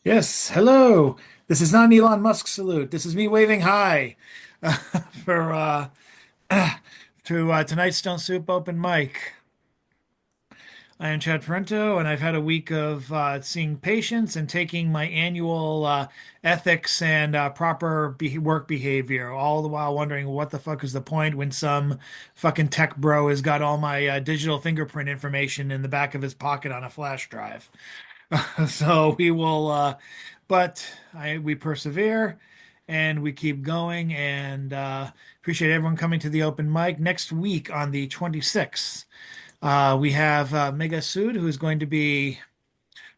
Yes, hello. This is not an Elon Musk salute. This is me waving hi for to tonight's Stone Soup open mic. I am Chad Parento, and I've had a week of seeing patients and taking my annual ethics and proper be work behavior, all the while wondering what the fuck is the point when some fucking tech bro has got all my digital fingerprint information in the back of his pocket on a flash drive. So we will, we persevere and we keep going and appreciate everyone coming to the open mic next week on the 26th. We have Mega Sood, who is going to be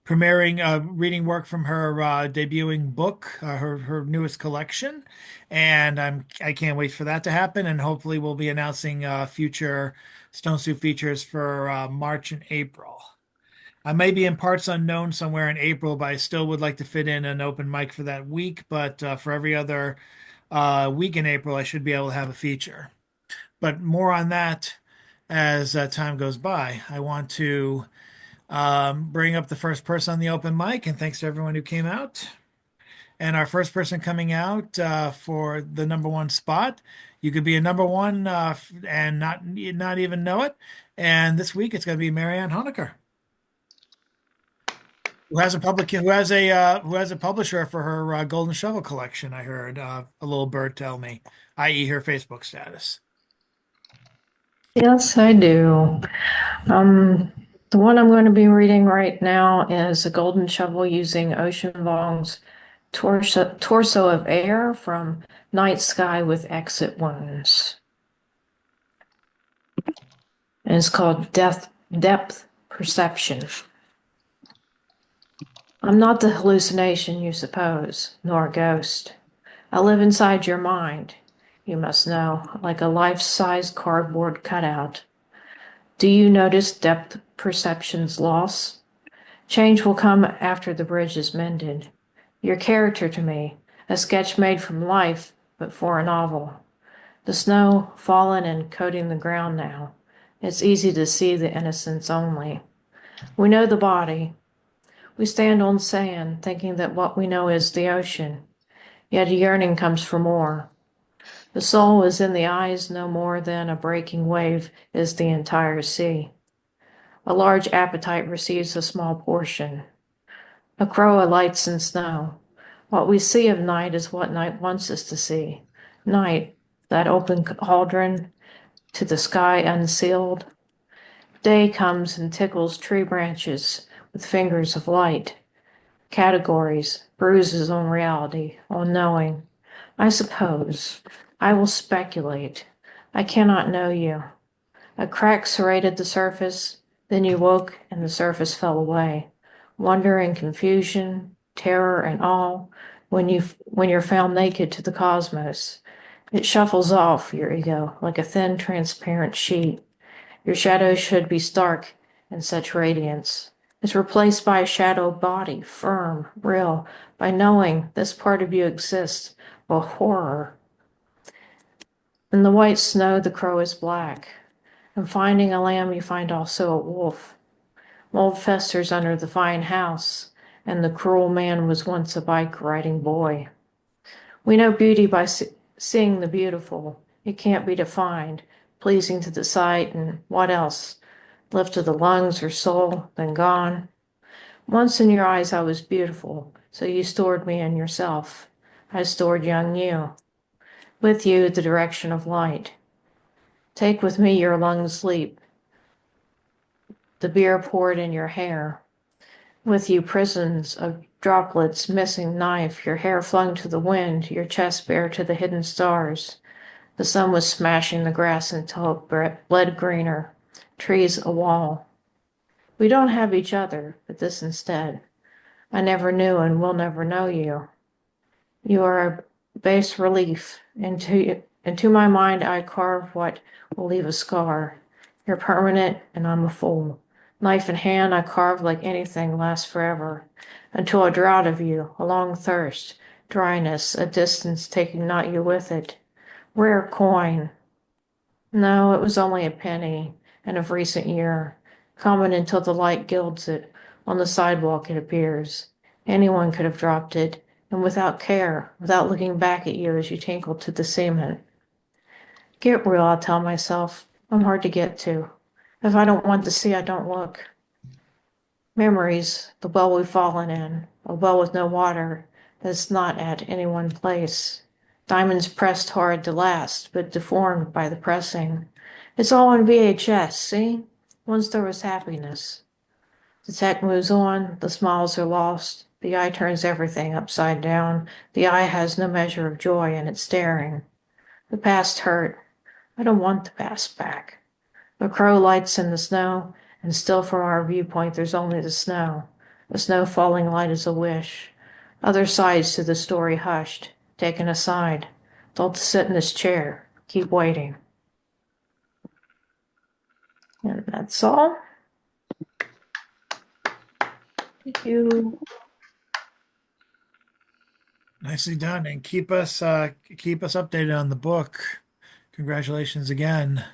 premiering reading work from her debuting book, her newest collection, and I can't wait for that to happen. And hopefully, we'll be announcing future Stone Soup features for March and April. I may be in parts unknown somewhere in April, but I still would like to fit in an open mic for that week. But for every other week in April, I should be able to have a feature. But more on that as time goes by. I want to bring up the first person on the open mic, and thanks to everyone who came out. And our first person coming out for the number one spot. You could be a number one and not even know it. And this week it's going to be Marianne Honecker, who has a publisher for her Golden Shovel collection. I heard a little bird tell me, i.e., her Facebook status. Yes, I do. Um, the one I'm going to be reading right now is A Golden Shovel using Ocean Vuong's Torso of Air from Night Sky with Exit Wounds. And it's called Depth Perception. I'm not the hallucination you suppose, nor a ghost. I live inside your mind, you must know, like a life-size cardboard cutout. Do you notice depth perception's loss? Change will come after the bridge is mended. Your character to me, a sketch made from life, but for a novel. The snow fallen and coating the ground now. It's easy to see the innocence only. We know the body. We stand on sand, thinking that what we know is the ocean. Yet a yearning comes for more. The soul is in the eyes no more than a breaking wave is the entire sea. A large appetite receives a small portion. A crow alights in snow. What we see of night is what night wants us to see. Night, that open cauldron to the sky unsealed. Day comes and tickles tree branches with fingers of light. Categories, bruises on reality, on knowing. I suppose. I will speculate. I cannot know you. A crack serrated the surface, then you woke and the surface fell away. Wonder and confusion, terror and awe, when you're found naked to the cosmos. It shuffles off your ego like a thin, transparent sheet. Your shadow should be stark in such radiance. It's replaced by a shadow body, firm, real, by knowing this part of you exists, a horror. In the white snow, the crow is black. And finding a lamb, you find also a wolf. Mold festers under the fine house, and the cruel man was once a bike-riding boy. We know beauty by seeing the beautiful. It can't be defined, pleasing to the sight, and what else? Left to the lungs or soul, then gone. Once in your eyes I was beautiful, so you stored me in yourself. I stored young you. With you, the direction of light. Take with me your lungs leap, the beer poured in your hair. With you, prisons of droplets, missing knife, your hair flung to the wind, your chest bare to the hidden stars. The sun was smashing the grass until it bled greener, trees a wall. We don't have each other, but this instead. I never knew and will never know you. You are a bas relief. Into my mind I carve what will leave a scar. You're permanent and I'm a fool. Knife in hand I carve like anything lasts forever. Until a drought of you, a long thirst, dryness, a distance taking not you with it. Rare coin. No, it was only a penny, and of recent year. Common until the light gilds it. On the sidewalk it appears. Anyone could have dropped it, and without care, without looking back at you as you tinkled to the cement. Get real, I'll tell myself. I'm hard to get to. If I don't want to see, I don't look. Memories, the well we've fallen in, a well with no water, that's not at any one place. Diamonds pressed hard to last, but deformed by the pressing. It's all on VHS, see? Once there was happiness. The tech moves on, the smiles are lost, the eye turns everything upside down, the eye has no measure of joy in its staring. The past hurt. I don't want the past back. The crow lights in the snow, and still from our viewpoint there's only the snow. The snow falling light as a wish. Other sides to the story hushed, taken aside. Don't sit in this chair. Keep waiting. And that's all. Thank you. Nicely done, and keep us updated on the book. Congratulations again.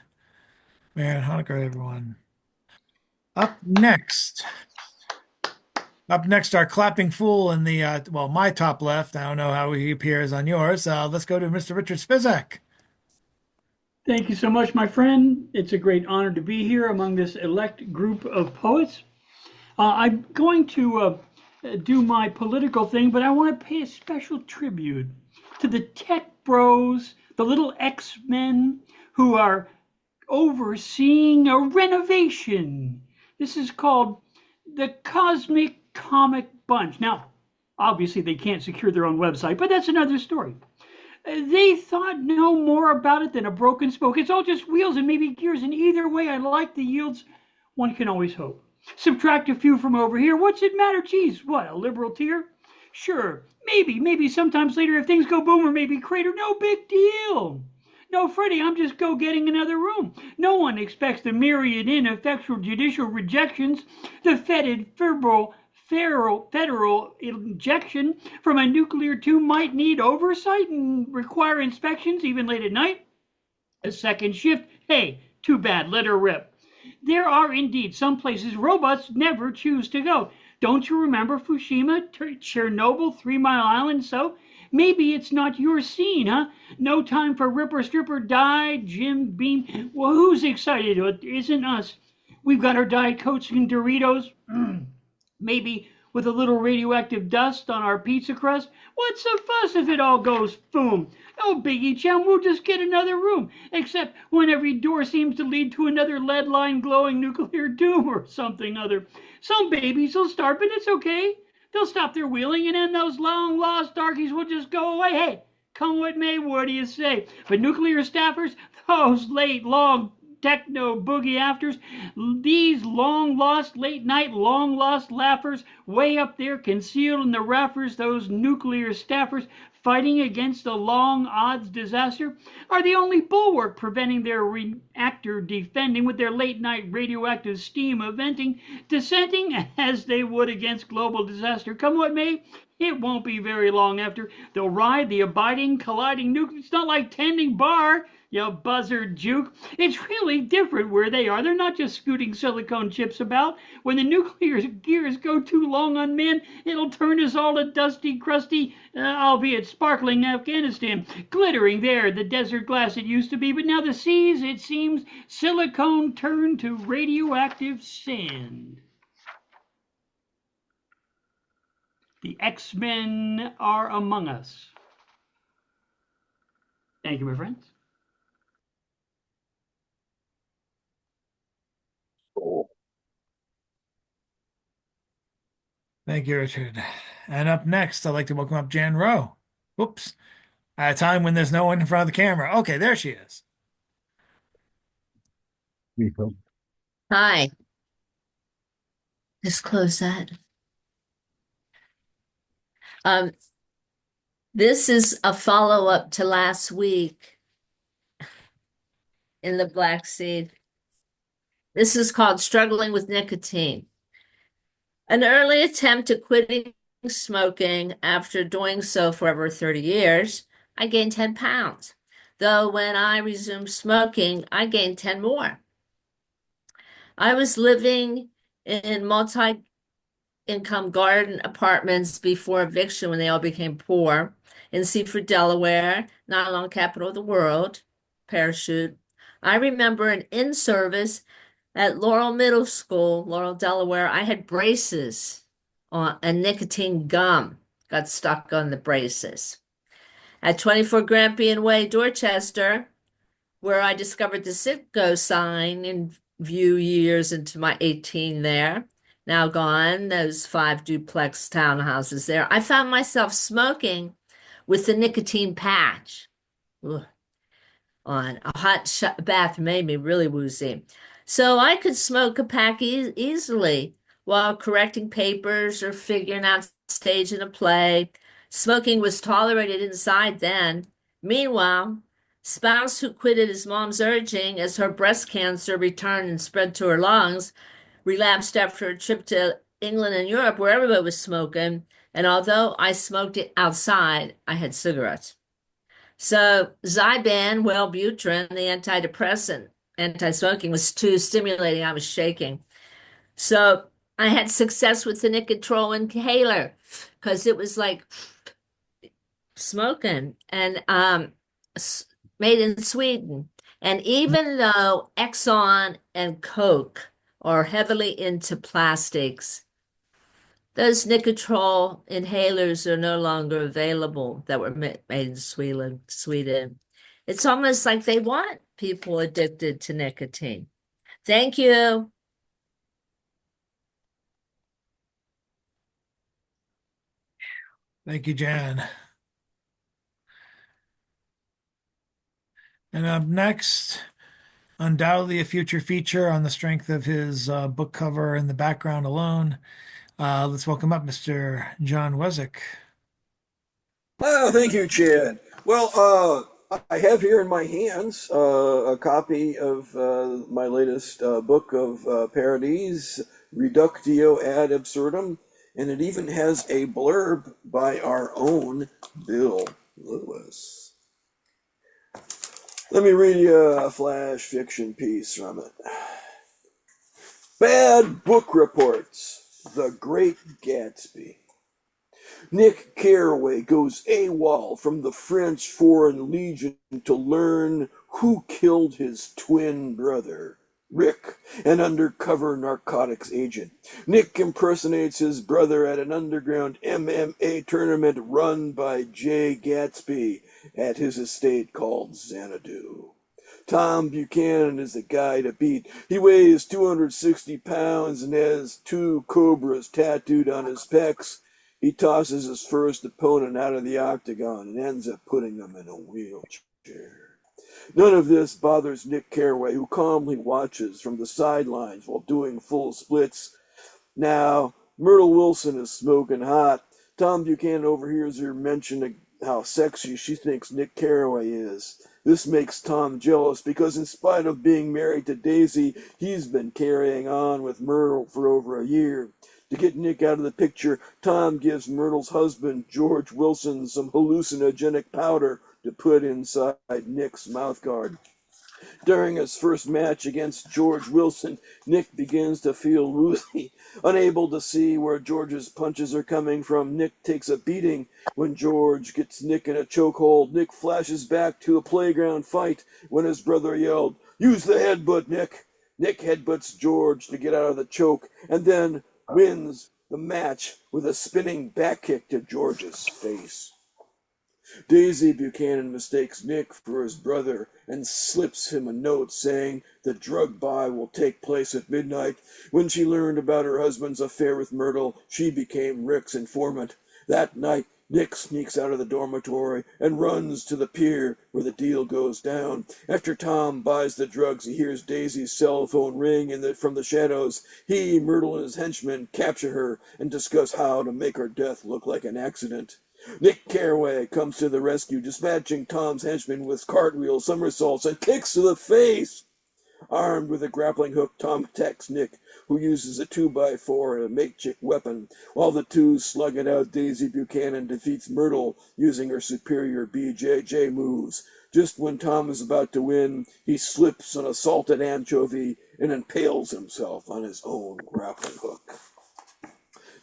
Merry Hanukkah, everyone. Up next, our clapping fool in the my top left. I don't know how he appears on yours. Let's go to Mr. Richard Spizak. Thank you so much, my friend. It's a great honor to be here among this elect group of poets. I'm going to do my political thing, but I want to pay a special tribute to the tech bros, the little X-Men who are overseeing a renovation. This is called the Cosmic Comic Bunch. Now, obviously, they can't secure their own website, but that's another story. They thought no more about it than a broken spoke. It's all just wheels and maybe gears, and either way, I like the yields. One can always hope. Subtract a few from over here. What's it matter? Geez, what, a liberal tear? Sure, maybe sometimes later if things go boom or maybe crater, no big deal. No, Freddie, I'm just go getting another room. No one expects the myriad ineffectual judicial rejections, the fetid federal injection from a nuclear tube might need oversight and require inspections even late at night. A second shift, hey, too bad, let her rip. There are indeed some places robots never choose to go. Don't you remember Fukushima, Chernobyl, 3 Mile Island? So maybe it's not your scene, huh? No time for Ripper Stripper, Die, Jim Beam. Well, who's excited? It isn't us. We've got our Diet Cokes and Doritos. Maybe with a little radioactive dust on our pizza crust. What's the fuss if it all goes boom? No biggie, chum, we'll just get another room. Except when every door seems to lead to another lead line glowing nuclear doom or something other. Some babies will start, but it's okay. They'll stop their wheeling and then those long lost darkies will just go away. Hey, come what may, what do you say? But nuclear staffers, those late, long techno boogie afters, these long lost late night, long lost laughers, way up there concealed in the rafters, those nuclear staffers fighting against the long odds disaster, are the only bulwark preventing their reactor defending with their late night radioactive steam eventing, dissenting as they would against global disaster. Come what may, it won't be very long after they'll ride the abiding, colliding nuke. It's not like tending bar, you buzzard juke. It's really different where they are. They're not just scooting silicone chips about. When the nuclear gears go too long unmanned, it'll turn us all to dusty, crusty, albeit sparkling Afghanistan. Glittering there, the desert glass it used to be, but now the seas, it seems, silicone turned to radioactive sand. The X-Men are among us. Thank you, my friends. Thank you, Richard. And up next, I'd like to welcome up Jan Rowe. Whoops. At a time when there's no one in front of the camera. Okay, there she is. Hi. Just close that. Um, this is a follow-up to last week in the Black Seed. This is called Struggling with Nicotine. An early attempt at quitting smoking after doing so for over 30 years, I gained 10 pounds. Though when I resumed smoking, I gained 10 more. I was living in income garden apartments before eviction when they all became poor in Seaford, Delaware, not along capital of the world, parachute. I remember an in-service at Laurel Middle School, Laurel, Delaware. I had braces on and nicotine gum got stuck on the braces. At 24 Grampian Way, Dorchester, where I discovered the Citgo sign in view years into my 18 there. Now gone, those 5 duplex townhouses there. I found myself smoking with the nicotine patch. Ugh, on a bath made me really woozy. So I could smoke a pack easily while correcting papers or figuring out stage in a play. Smoking was tolerated inside then. Meanwhile, spouse who quit at his mom's urging as her breast cancer returned and spread to her lungs, relapsed after a trip to England and Europe where everybody was smoking. And although I smoked it outside, I had cigarettes. So Zyban, Wellbutrin, the antidepressant, anti-smoking was too stimulating. I was shaking. So I had success with the Nicotrol inhaler because it was like smoking and made in Sweden. And even though Exxon and Coke are heavily into plastics, those Nicotrol inhalers are no longer available that were made in Sweden. It's almost like they want people addicted to nicotine. Thank you. Thank you, Jan. And up next, undoubtedly a future feature on the strength of his book cover and the background alone. Let's welcome up Mr. Jon Wesick. Oh, thank you, Chad. Well, I have here in my hands a copy of my latest book of parodies, Reductio ad absurdum, and it even has a blurb by our own Bill Lewis. Let me read you a flash fiction piece from it. Bad Book Reports, The Great Gatsby. Nick Carraway goes AWOL from the French Foreign Legion to learn who killed his twin brother, Rick, an undercover narcotics agent. Nick impersonates his brother at an underground MMA tournament run by Jay Gatsby at his estate called Xanadu. Tom Buchanan is the guy to beat. He weighs 260 pounds and has 2 cobras tattooed on his pecs. He tosses his first opponent out of the octagon and ends up putting them in a wheelchair. None of this bothers Nick Carraway, who calmly watches from the sidelines while doing full splits. Now, Myrtle Wilson is smoking hot. Tom Buchanan overhears her mention how sexy she thinks Nick Carraway is. This makes Tom jealous because in spite of being married to Daisy, he's been carrying on with Myrtle for over a year. To get Nick out of the picture, Tom gives Myrtle's husband, George Wilson, some hallucinogenic powder to put inside Nick's mouthguard. During his first match against George Wilson, Nick begins to feel woozy. Unable to see where George's punches are coming from, Nick takes a beating. When George gets Nick in a chokehold, Nick flashes back to a playground fight when his brother yelled, "Use the headbutt, Nick!" Nick headbutts George to get out of the choke, and then wins the match with a spinning back kick to George's face. Daisy Buchanan mistakes Nick for his brother and slips him a note saying the drug buy will take place at midnight. When she learned about her husband's affair with Myrtle, she became Rick's informant. That night, Nick sneaks out of the dormitory and runs to the pier where the deal goes down. After Tom buys the drugs, he hears Daisy's cell phone ring from the shadows. He, Myrtle, and his henchmen capture her and discuss how to make her death look like an accident. Nick Carraway comes to the rescue, dispatching Tom's henchmen with cartwheels, somersaults, and kicks to the face. Armed with a grappling hook, Tom attacks Nick, who uses a 2x4 a makeshift weapon. While the two slug it out, Daisy Buchanan defeats Myrtle using her superior BJJ moves. Just when Tom is about to win, he slips on a salted anchovy and impales himself on his own grappling hook.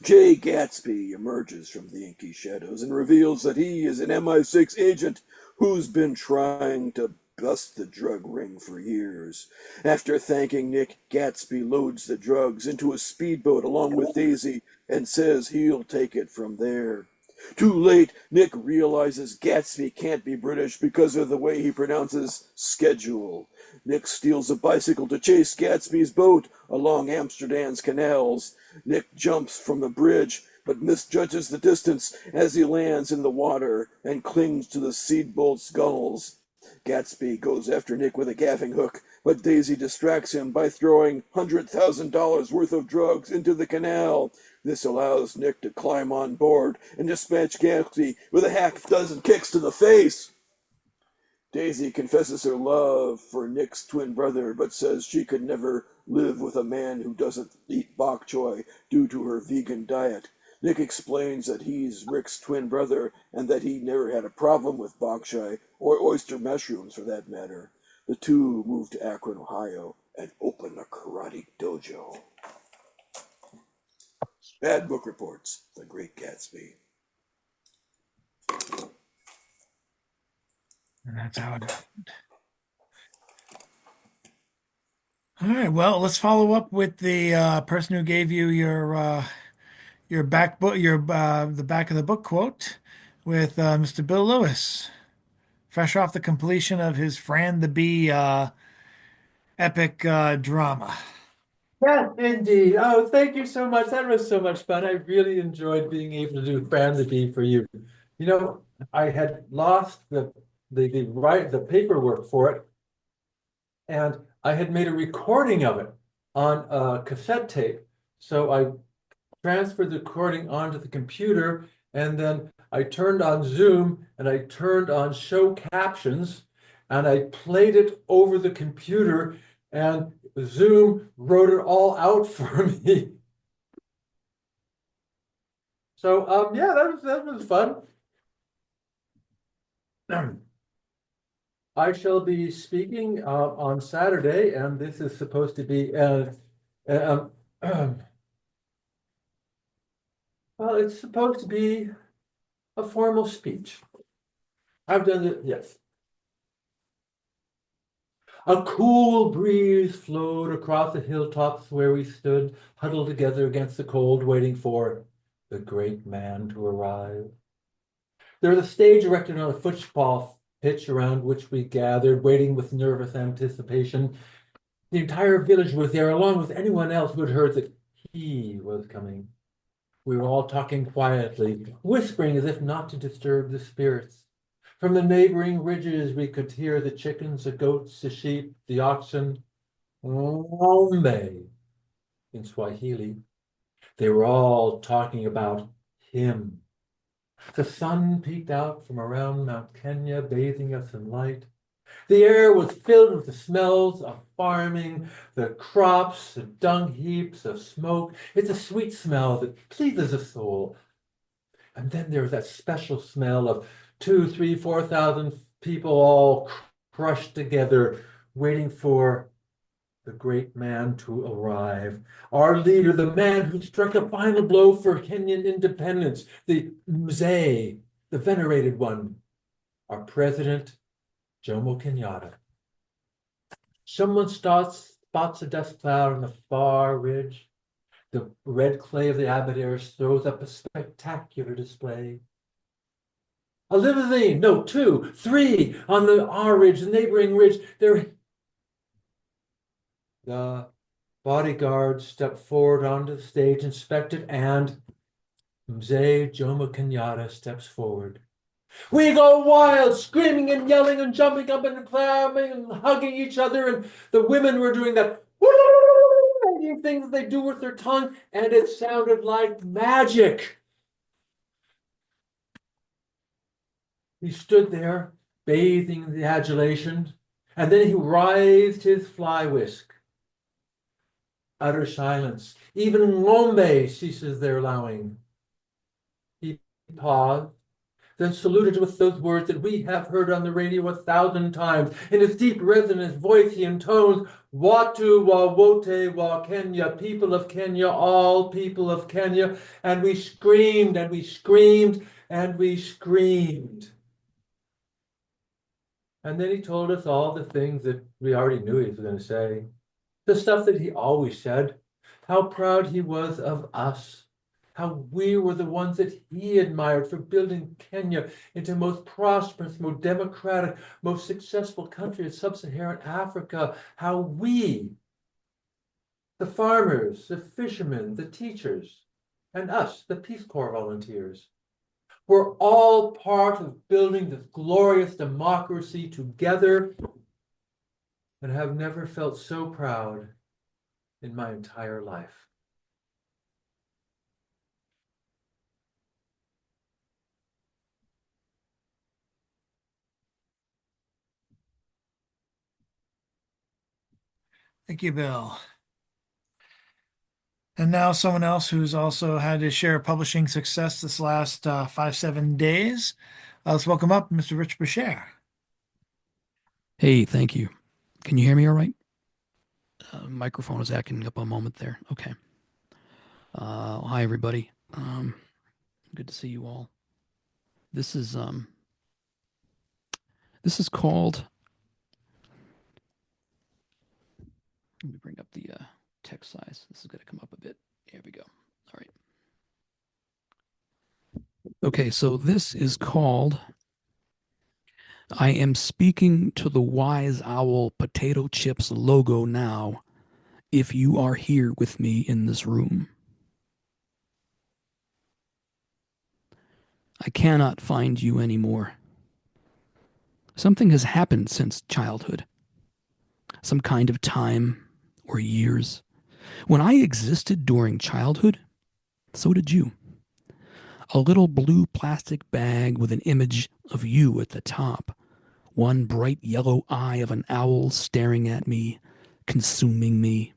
Jay Gatsby emerges from the inky shadows and reveals that he is an MI6 agent who's been trying to bust the drug ring for years. After thanking Nick, Gatsby loads the drugs into a speedboat along with Daisy and says he'll take it from there. Too late, Nick realizes Gatsby can't be British because of the way he pronounces schedule. Nick steals a bicycle to chase Gatsby's boat along Amsterdam's canals. Nick jumps from the bridge, but misjudges the distance as he lands in the water and clings to the speedboat's gunnels. Gatsby goes after Nick with a gaffing hook, but Daisy distracts him by throwing $100,000 worth of drugs into the canal. This allows Nick to climb on board and dispatch Gatsby with a half dozen kicks to the face. Daisy confesses her love for Nick's twin brother, but says she could never live with a man who doesn't eat bok choy due to her vegan diet. Nick explains that he's Rick's twin brother and that he never had a problem with bok choy or oyster mushrooms for that matter. The two move to Akron, Ohio and open a karate dojo. Bad Book Reports, The Great Gatsby. And that's how it happened. All right, well, let's follow up with the person who gave you your back book, your the back of the book quote with Mr. Bill Lewis, fresh off the completion of his Fran the Bee epic drama. Yeah, indeed. Oh, thank you so much. That was so much fun. I really enjoyed being able to do Fran the Bee for you. You know, I had lost the paperwork for it, and I had made a recording of it on a cassette tape. So I transferred the recording onto the computer, and then I turned on Zoom and I turned on show captions, and I played it over the computer, and Zoom wrote it all out for me. So yeah, that was fun. I shall be speaking on Saturday, and this is supposed to be well, it's supposed to be a formal speech. I've done it, yes. A cool breeze flowed across the hilltops where we stood, huddled together against the cold, waiting for the great man to arrive. There was a stage erected on a football pitch around which we gathered, waiting with nervous anticipation. The entire village was there, along with anyone else who had heard that he was coming. We were all talking quietly, whispering as if not to disturb the spirits. From the neighboring ridges, we could hear the chickens, the goats, the sheep, the oxen. Ng'ombe in Swahili. They were all talking about him. The sun peeked out from around Mount Kenya, bathing us in light. The air was filled with the smells of farming, the crops, the dung heaps, the smoke. It's a sweet smell that pleases the soul. And then there was that special smell of 2, 3, 4,000 people all crushed together, waiting for the great man to arrive. Our leader, the man who struck a final blow for Kenyan independence, the Mzee, the venerated one, our president, Jomo Kenyatta. Someone spots a dust cloud on the far ridge. The red clay of the Aberdares throws up a spectacular display. A limousine, no, 2, 3 on our ridge, the neighboring ridge. The bodyguard stepped forward onto the stage, inspected, and Mzee Jomo Kenyatta steps forward. We go wild, screaming and yelling and jumping up and clapping and hugging each other, and the women were doing that thing that they do with their tongue, and it sounded like magic. He stood there, bathing in the adulation, and then he raised his fly whisk. Utter silence. Even Ng'ombe ceases their lowing. He paused, then saluted with those words that we have heard on the radio 1,000 times. In his deep resonant voice, he intones, Watu wa wote wa Kenya, people of Kenya, all people of Kenya. And we screamed and we screamed and we screamed. And then he told us all the things that we already knew he was going to say. The stuff that he always said, how proud he was of us, how we were the ones that he admired for building Kenya into the most prosperous, most democratic, most successful country of sub-Saharan Africa, how we, the farmers, the fishermen, the teachers, and us, the Peace Corps volunteers, we're all part of building this glorious democracy together, and have never felt so proud in my entire life. Thank you, Bill. And now someone else who's also had his share of publishing success this last 7 days. Let's welcome up Mr. Rich Bashir. Hey, thank you. Can you hear me all right? Microphone is acting up a moment there. Okay. Hi, everybody. Good to see you all. This is called. Let me bring up the text size. This is going to come up a bit. Here we go. All right. Okay, so this is called I Am Speaking to the Wise Owl Potato Chips logo now, if you are here with me in this room. I cannot find you anymore. Something has happened since childhood. Some kind of time or years. When I existed during childhood, so did you. A little blue plastic bag with an image of you at the top. One bright yellow eye of an owl staring at me, consuming me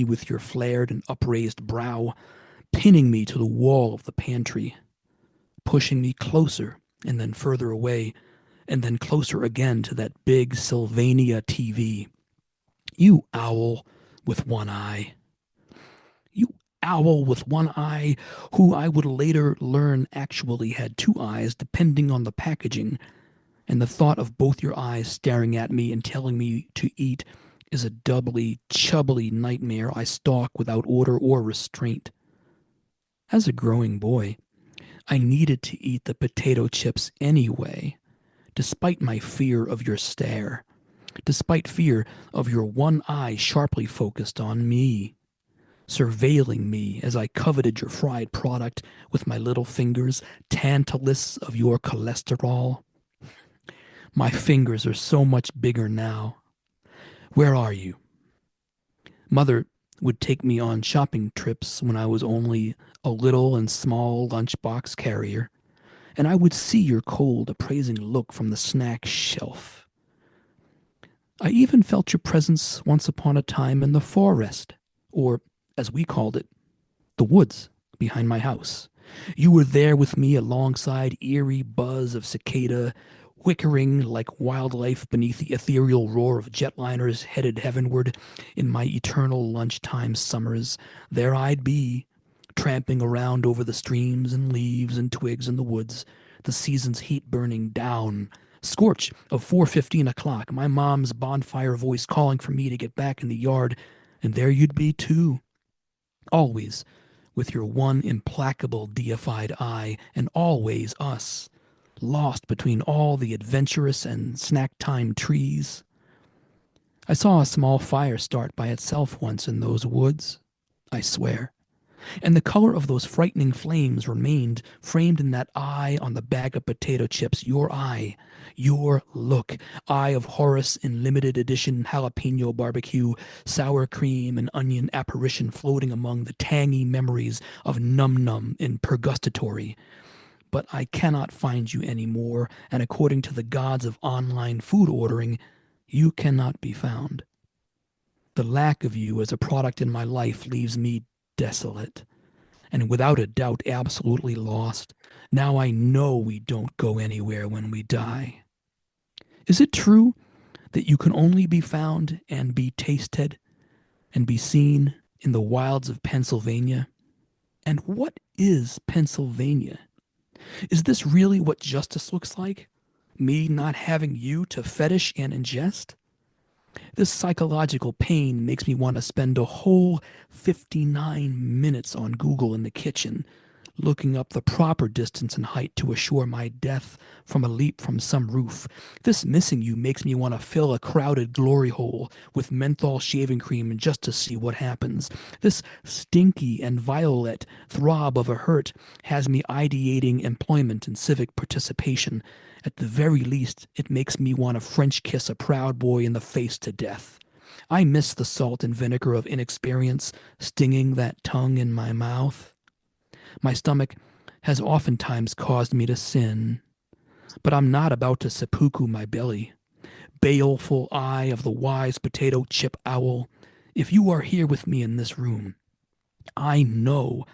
with your flared and upraised brow, pinning me to the wall of the pantry, pushing me closer and then further away, and then closer again to that big Sylvania TV. You owl with one eye. You owl with one eye, who I would later learn actually had two eyes depending on the packaging, and the thought of both your eyes staring at me and telling me to eat is a doubly, chubbly nightmare I stalk without order or restraint. As a growing boy, I needed to eat the potato chips anyway, despite my fear of your stare, despite fear of your one eye sharply focused on me, surveilling me as I coveted your fried product with my little fingers, tantalus of your cholesterol. My fingers are so much bigger now. Where are you? Mother would take me on shopping trips when I was only a little and small lunchbox carrier, and I would see your cold, appraising look from the snack shelf. I even felt your presence once upon a time in the forest, or, as we called it, the woods behind my house. You were there with me alongside eerie buzz of cicada, whickering like wildlife beneath the ethereal roar of jetliners headed heavenward. In my eternal lunchtime summers, there I'd be, tramping around over the streams and leaves and twigs in the woods, the season's heat burning down, scorch of 4:15 o'clock, my mom's bonfire voice calling for me to get back in the yard, and there you'd be too, always with your one implacable deified eye, and always us, lost between all the adventurous and snack time trees. I saw a small fire start by itself once in those woods, I swear, and the color of those frightening flames remained framed in that eye on the bag of potato chips, your eye, your look, eye of Horus in limited edition jalapeno barbecue, sour cream and onion apparition floating among the tangy memories of Num Num in Purgatory. But I cannot find you anymore, and according to the gods of online food ordering, you cannot be found. The lack of you as a product in my life leaves me desolate. and without a doubt absolutely lost. Now I know we don't go anywhere when we die. Is it true that you can only be found and be tasted and be seen in the wilds of Pennsylvania? And what is Pennsylvania? Is this really what justice looks like? Me not having you to fetish and ingest? This psychological pain makes me want to spend a whole 59 minutes on Google in the kitchen, looking up the proper distance and height to assure my death from a leap from some roof. This missing you makes me want to fill a crowded glory hole with menthol shaving cream just to see what happens. This stinky and violet throb of a hurt has me ideating employment and civic participation. At the very least, it makes me want to French kiss a proud boy in the face to death. I miss the salt and vinegar of inexperience stinging that tongue in my mouth. My stomach has oftentimes caused me to sin, but I'm not about to seppuku my belly. Baleful eye of the wise potato chip owl, if you are here with me in this room, I know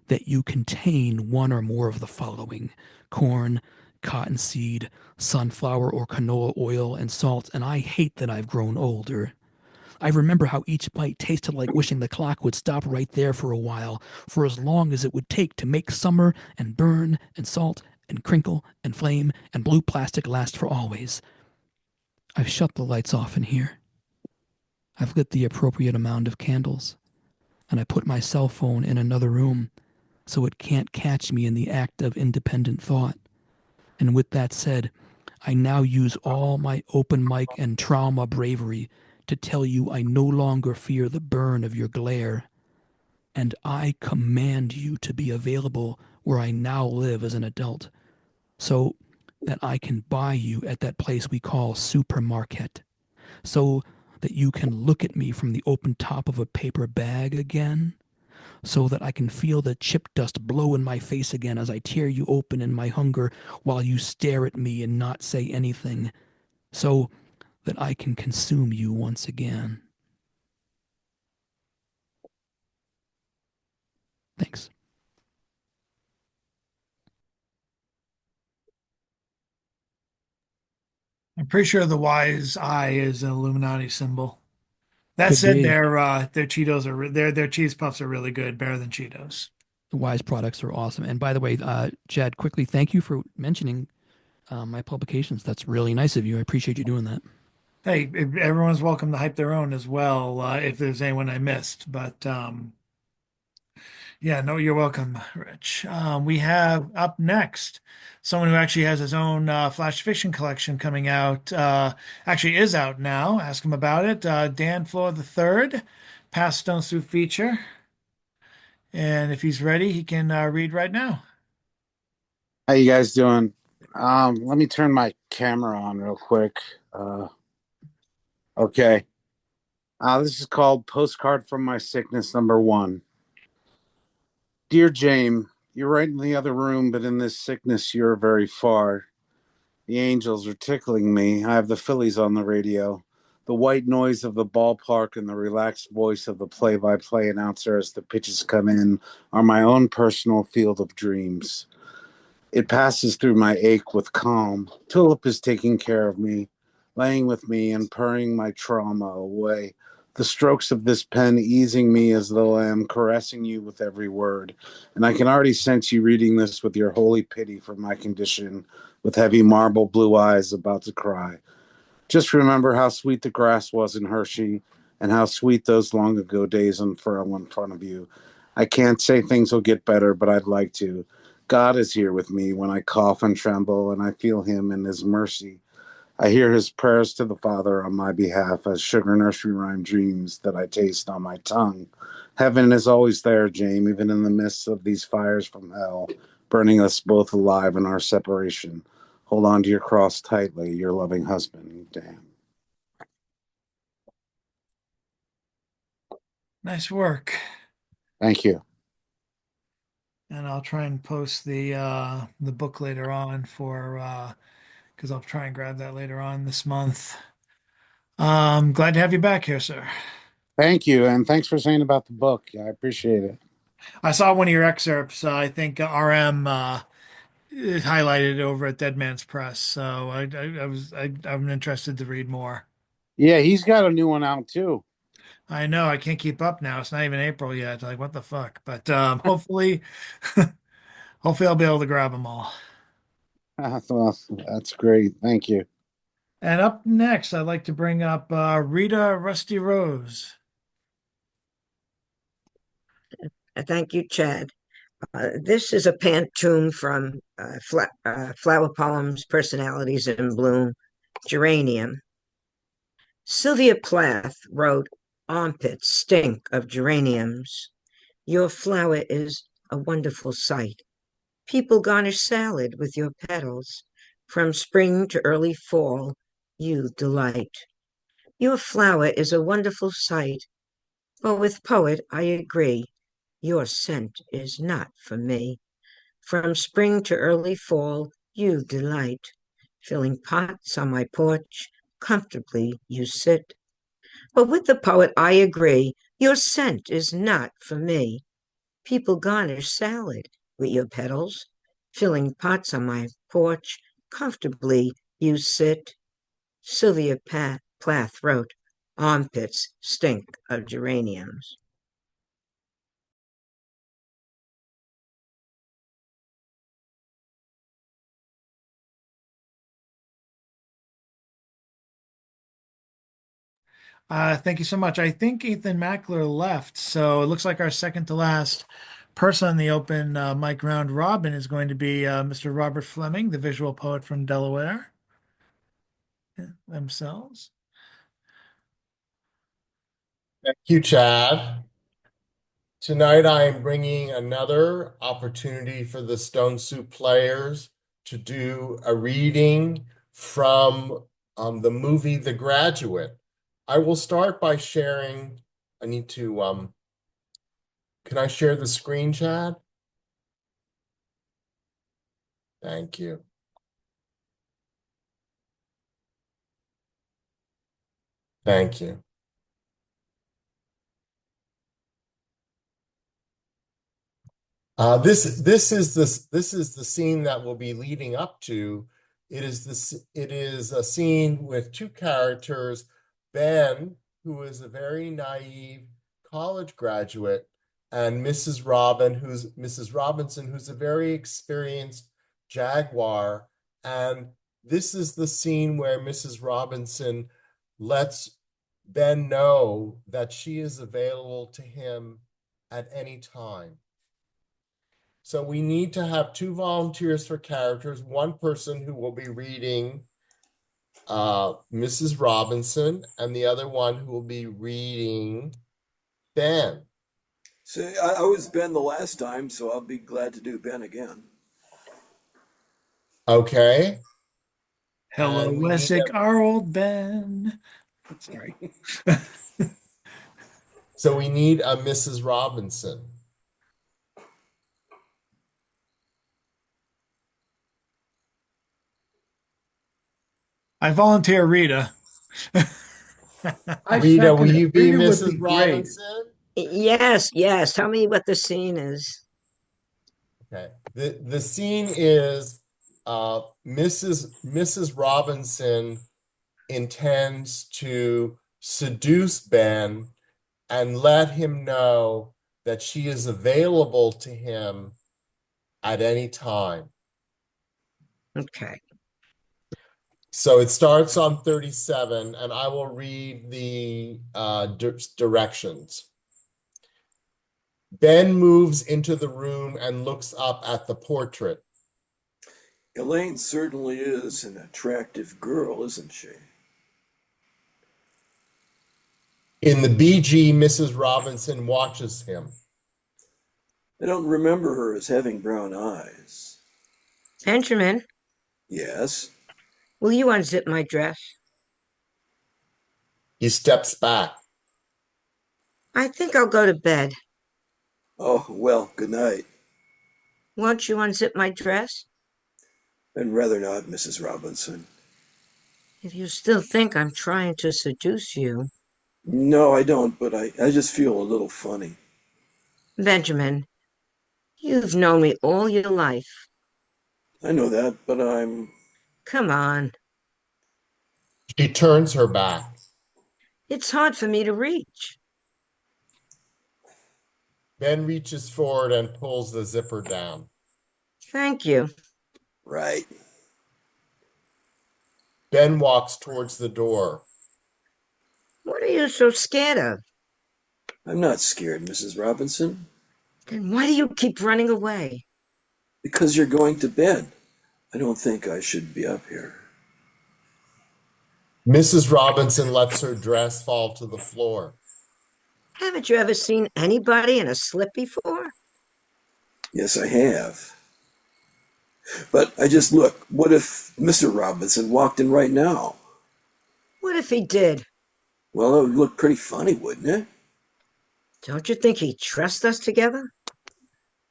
that you contain one or more of the following: corn, cottonseed, sunflower or canola oil, and salt, and I hate that I've grown older. I remember how each bite tasted like wishing the clock would stop right there for a while, for as long as it would take to make summer and burn and salt and crinkle and flame and blue plastic last for always. I've shut the lights off in here. I've lit the appropriate amount of candles, and I put my cell phone in another room so it can't catch me in the act of independent thought. And with that said, I now use all my open mic and trauma bravery to tell you I no longer fear the burn of your glare, and I command you to be available where I now live as an adult, so that I can buy you at that place we call supermarket, so that you can look at me from the open top of a paper bag again, so that I can feel the chip dust blow in my face again as I tear you open in my hunger while you stare at me and not say anything, so that I can consume you once again. Thanks. I'm pretty sure the wise eye is an Illuminati symbol. That Could said, be. their Cheetos their cheese puffs are really good, better than Cheetos. The Wise products are awesome. And by the way, Chad, quickly, thank you for mentioning my publications. That's really nice of you. I appreciate you doing that. Hey, everyone's welcome to hype their own as well, if there's anyone I missed. But yeah, no, you're welcome, Rich. We have up next someone who actually has his own flash fiction collection coming out. Actually, is out now. Ask him about it. Dan Floor the third, past Stone Soup feature, and if he's ready, he can read right now. How you guys doing? Let me turn my camera on real quick. Okay. This is called Postcard from My Sickness #1. Dear James, you're right in the other room, but in this sickness you're very far. The angels are tickling me. I have the Phillies on the radio. The white noise of the ballpark and the relaxed voice of the play-by-play announcer as the pitches come in are my own personal field of dreams. It passes through my ache with calm. Tulip is taking care of me, laying with me and purring my trauma away. The strokes of this pen easing me as though I am caressing you with every word. And I can already sense you reading this with your holy pity for my condition, with heavy marble blue eyes about to cry. Just remember how sweet the grass was in Hershey and how sweet those long ago days unfurl in front of you. I can't say things will get better, but I'd like to. God is here with me when I cough and tremble, and I feel him in his mercy. I hear his prayers to the Father on my behalf as sugar nursery rhyme dreams that I taste on my tongue. Heaven is always there, James, even in the midst of these fires from hell, burning us both alive in our separation. Hold on to your cross tightly, your loving husband, Dan. Nice work. Thank you. And I'll try and post the book later on for because I'll try and grab that later on this month. Glad to have you back here, sir. Thank you. And thanks for saying about the book. I appreciate it. I saw one of your excerpts. I think RM is highlighted over at Dead Man's Press. So I'm interested to read more. Yeah, he's got a new one out too. I know I can't keep up now. It's not even April yet. Like what the fuck? But hopefully, hopefully I'll be able to grab them all. Well, that's great. Thank you. And up next, I'd like to bring up Rita Rusty Rose. Thank you, Chad. This is a pantoum from Flower Poems, Personalities in Bloom, Geranium. Sylvia Plath wrote, Armpits stink of geraniums. Your flower is a wonderful sight. People garnish salad with your petals. From spring to early fall, you delight. Your flower is a wonderful sight, but with poet I agree. Your scent is not for me. From spring to early fall, you delight. Filling pots on my porch, comfortably you sit. But with the poet I agree. Your scent is not for me. People garnish salad with your petals. Filling pots on my porch, comfortably you sit. Sylvia Plath wrote, Armpits stink of geraniums. Thank you so much. I think Ethan Mackler left, so it looks like our second to last person on the open mic round robin is going to be Mr. Robert Fleming, the visual poet from Delaware themselves. Thank you, Chad. Tonight I am bringing another opportunity for the Stone Soup players to do a reading from the movie The Graduate. I will start by sharing. I need to, can I share the screen, Chad? Thank you. Thank you. This is the scene that will be leading up to. It is a scene with two characters, Ben, who is a very naive college graduate, and Mrs. Robinson, who's a very experienced jaguar. And this is the scene where Mrs. Robinson lets Ben know that she is available to him at any time. So we need to have two volunteers for characters, one person who will be reading Mrs. Robinson, and the other one who will be reading Ben. So I was Ben the last time, so I'll be glad to do Ben again. Okay. Hello, And we need Wesick, our old Ben. Sorry. so we need a Mrs. Robinson. I volunteer Rita. I Rita, will second it. you be Rita would be Mrs. great. Robinson? Yes, yes. Tell me what the scene is. Okay. The scene is Mrs. Robinson intends to seduce Ben and let him know that she is available to him at any time. Okay. So it starts on 37, and I will read the directions. Ben moves into the room and looks up at the portrait. Elaine certainly is an attractive girl, isn't she? In the BG, Mrs. Robinson watches him. I don't remember her as having brown eyes. Benjamin, Yes? will you unzip my dress? He steps back. I think I'll go to bed. Oh, well, good night. Won't you unzip my dress? I'd rather not, Mrs. Robinson. If you still think I'm trying to seduce you. No, I don't, but I just feel a little funny. Benjamin, you've known me all your life. I know that, but I'm... Come on. She turns her back. It's hard for me to reach. Ben reaches forward and pulls the zipper down. Thank you. Right. Ben walks towards the door. What are you so scared of? I'm not scared, Mrs. Robinson. Then why do you keep running away? Because you're going to bed. I don't think I should be up here. Mrs. Robinson lets her dress fall to the floor. Haven't you ever seen anybody in a slip before? Yes, I have. But I just look, what if Mr. Robinson walked in right now? What if he did? Well, it would look pretty funny, wouldn't it? Don't you think he'd trust us together?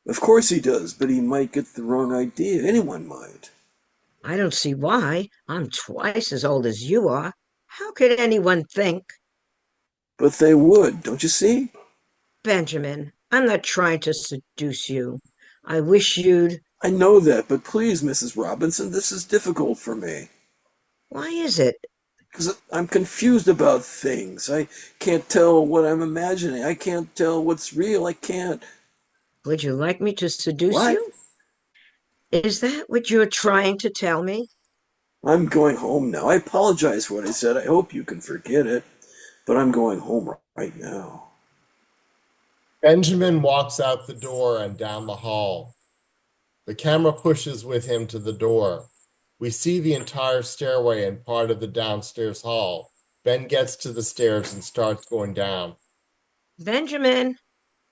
Of course he does, but he might get the wrong idea. Anyone might. I don't see why. I'm twice as old as you are. How could anyone think? But they would, don't you see? Benjamin, I'm not trying to seduce you. I wish you'd... I know that, but please, Mrs. Robinson, this is difficult for me. Why is it? Because I'm confused about things. I can't tell what I'm imagining. I can't tell what's real. I can't... Would you like me to seduce What? you? Is that what you're trying to tell me? I'm going home now. I apologize for what I said. I hope you can forget it. But I'm going home right now. Benjamin walks out the door and down the hall. The camera pushes with him to the door. We see the entire stairway and part of the downstairs hall. Ben gets to the stairs and starts going down. Benjamin,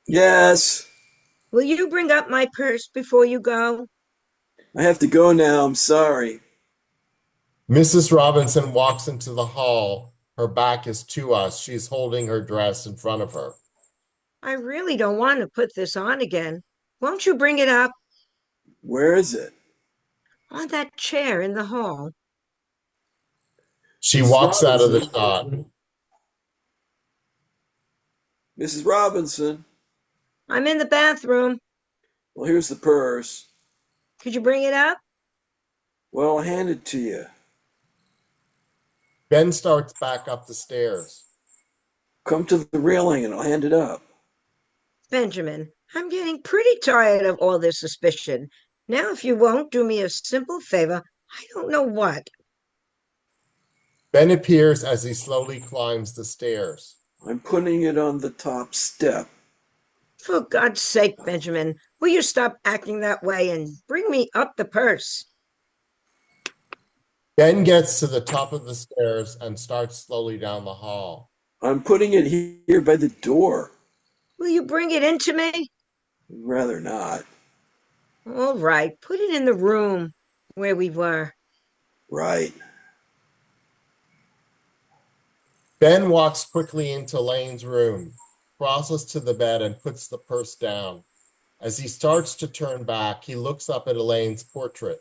Yes, will you bring up my purse before you go? I have to go now. I'm sorry. Mrs. Robinson walks into the hall. Her back is to us. She's holding her dress in front of her. I really don't want to put this on again. Won't you bring it up? Where is it? On that chair in the hall. She Mrs. walks out of the Robinson. shot. Mrs. Robinson. I'm in the bathroom. Well, here's the purse. Could you bring it up? Well, I'll hand it to you. Ben starts back up the stairs. Come to the railing and I'll hand it up. Benjamin, I'm getting pretty tired of all this suspicion. Now, if you won't do me a simple favor, I don't know what. Ben appears as he slowly climbs the stairs. I'm putting it on the top step. For God's sake, Benjamin, will you stop acting that way and bring me up the purse? Ben gets to the top of the stairs and starts slowly down the hall. I'm putting it here by the door. Will you bring it into me? Rather not. All right, put it in the room where we were. Right. Ben walks quickly into Lane's room, crosses to the bed and puts the purse down. As he starts to turn back, he looks up at Elaine's portrait.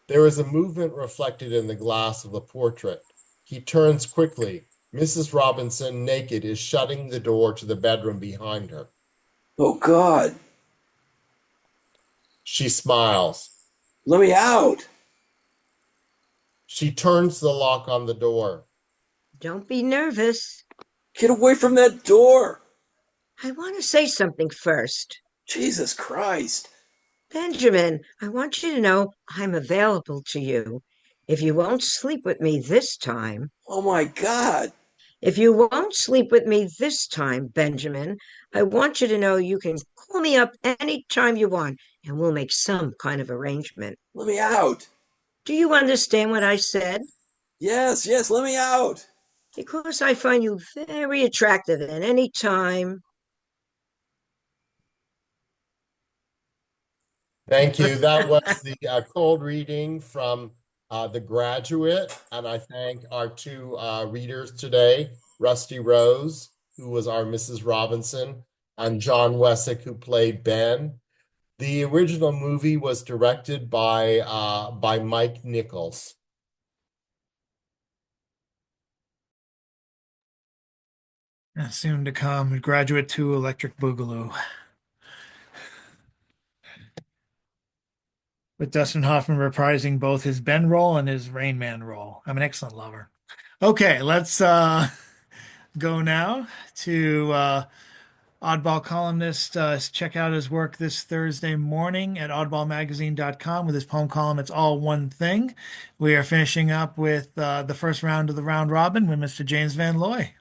There is a movement reflected in the glass of the portrait. He turns quickly. Mrs. Robinson, naked, is shutting the door to the bedroom behind her. Oh, God. She smiles. Let me out. She turns the lock on the door. Don't be nervous. Get away from that door. I want to say something first. Jesus Christ. Benjamin, I want you to know I'm available to you. If you won't sleep with me this time, Oh, my God. if you won't sleep with me this time, Benjamin, I want you to know you can call me up any time you want and we'll make some kind of arrangement. Let me out. Do you understand what I said? Yes, let me out. Because I find you very attractive at any time. Thank you. That was the cold reading from The Graduate. And I thank our two readers today, Rusty Rose, who was our Mrs. Robinson, and Jon Wesick, who played Ben. The original movie was directed by Mike Nichols. And soon to come, Graduate 2 Electric Boogaloo. With Dustin Hoffman reprising both his Ben role and his Rain Man role. I'm an excellent lover. Okay, let's go now to Oddball columnist. Check out his work this Thursday morning at oddballmagazine.com with his poem column, It's All One Thing. We are finishing up with the first round of the round robin with Mr. James Van Loy.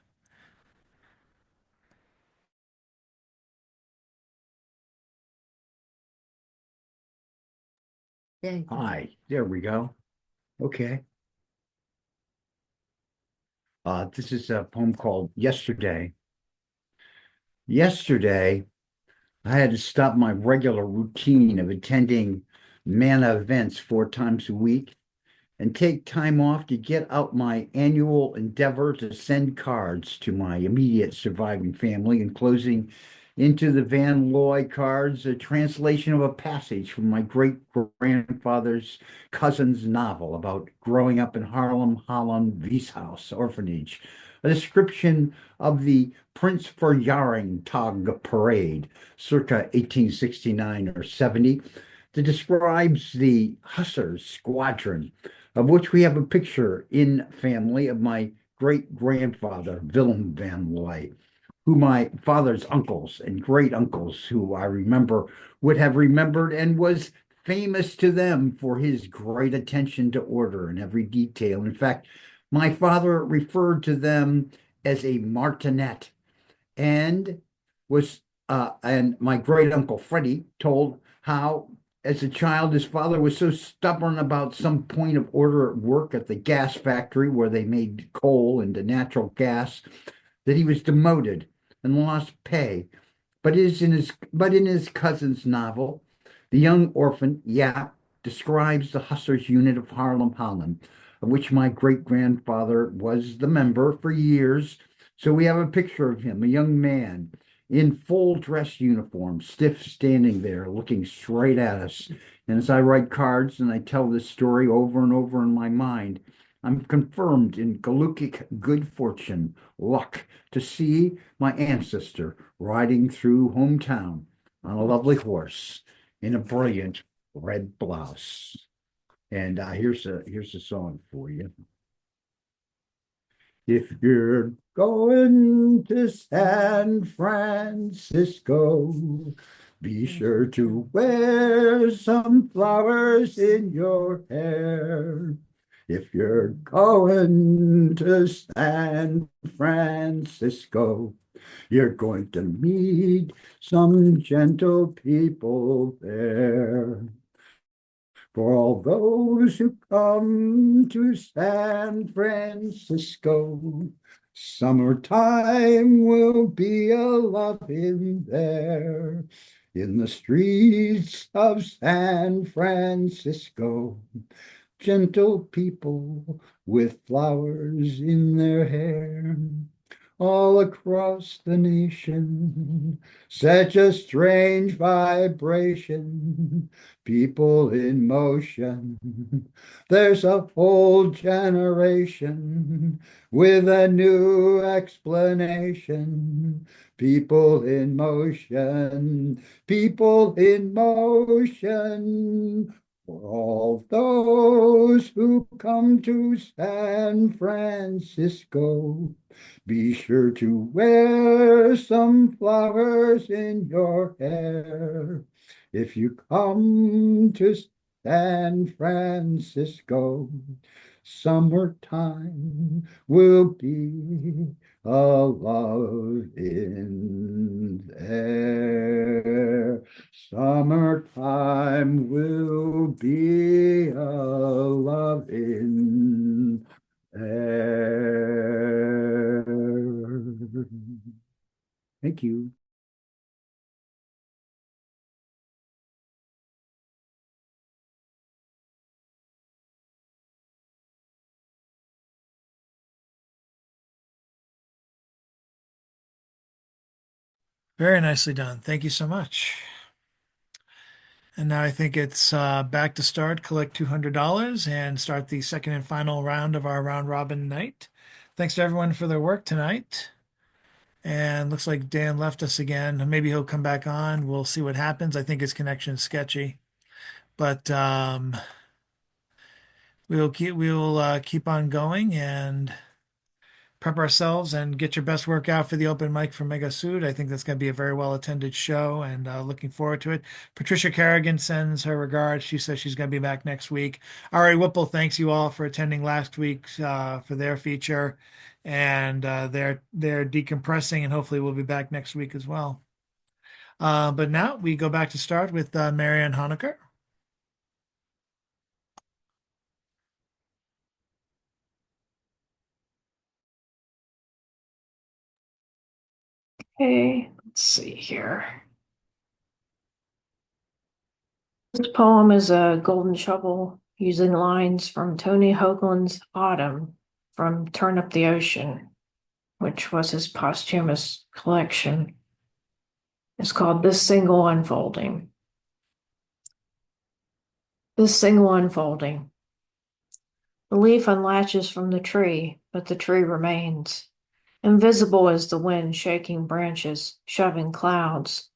Hi, there we go. Okay. This is a poem called Yesterday. Yesterday, I had to stop my regular routine of attending MANA events 4 times a week and take time off to get out my annual endeavor to send cards to my immediate surviving family, enclosing into the Van Loy cards a translation of a passage from my great grandfather's cousin's novel about growing up in Haarlem, Holland, Wieshuis orphanage, a description of the Prince Verjaring Tag parade circa 1869 or 70 that describes the Hussars squadron, of which we have a picture in family of my great grandfather, Willem van Looy, who my father's uncles and great uncles, who I remember, would have remembered and was famous to them for his great attention to order in every detail. In fact, my father referred to them as a martinet and and my great uncle Freddie told how as a child his father was so stubborn about some point of order at work at the gas factory where they made coal into natural gas that he was demoted and lost pay. But in his cousin's novel, the young orphan Yap describes the Hussars unit of Haarlem, Holland, of which my great grandfather was the member for years. So we have a picture of him, a young man in full dress uniform, stiff standing there, looking straight at us. And as I write cards and I tell this story over and over in my mind, I'm confirmed in Galukic good fortune, luck, to see my ancestor riding through hometown on a lovely horse in a brilliant red blouse. And here's a song for you. If you're going to San Francisco, be sure to wear some flowers in your hair. If you're going to San Francisco, you're going to meet some gentle people there. For all those who come to San Francisco, summertime will be a loving there. In the streets of San Francisco, gentle people with flowers in their hair. All across the nation, such a strange vibration, people in motion. There's a whole generation with a new explanation. People in motion, people in motion. For all those who come to San Francisco, be sure to wear some flowers in your hair. If you come to San Francisco, summertime will be a love in there. Summertime will be a love in there. Thank you. Very nicely done. Thank you so much. And now I think it's back to start, collect $200 and start the second and final round of our round robin night. Thanks to everyone for their work tonight. And looks like Dan left us again. Maybe he'll come back on. We'll see what happens. I think his connection's sketchy, but we'll keep on going and prep ourselves and get your best work out for the open mic for Mega Suit. I think that's going to be a very well attended show and looking forward to it. Patricia Kerrigan sends her regards. She says she's going to be back next week. Ari Whipple thanks you all for attending last week for their feature, and they're decompressing, and hopefully we'll be back next week as well. But now we go back to start with Marianne Honecker. Okay, let's see here. This poem is a golden shovel using lines from Tony Hoagland's Autumn from Turn Up the Ocean, which was his posthumous collection. It's called This Single Unfolding. This single unfolding. The leaf unlatches from the tree, but the tree remains. Invisible as the wind shaking branches, shoving clouds.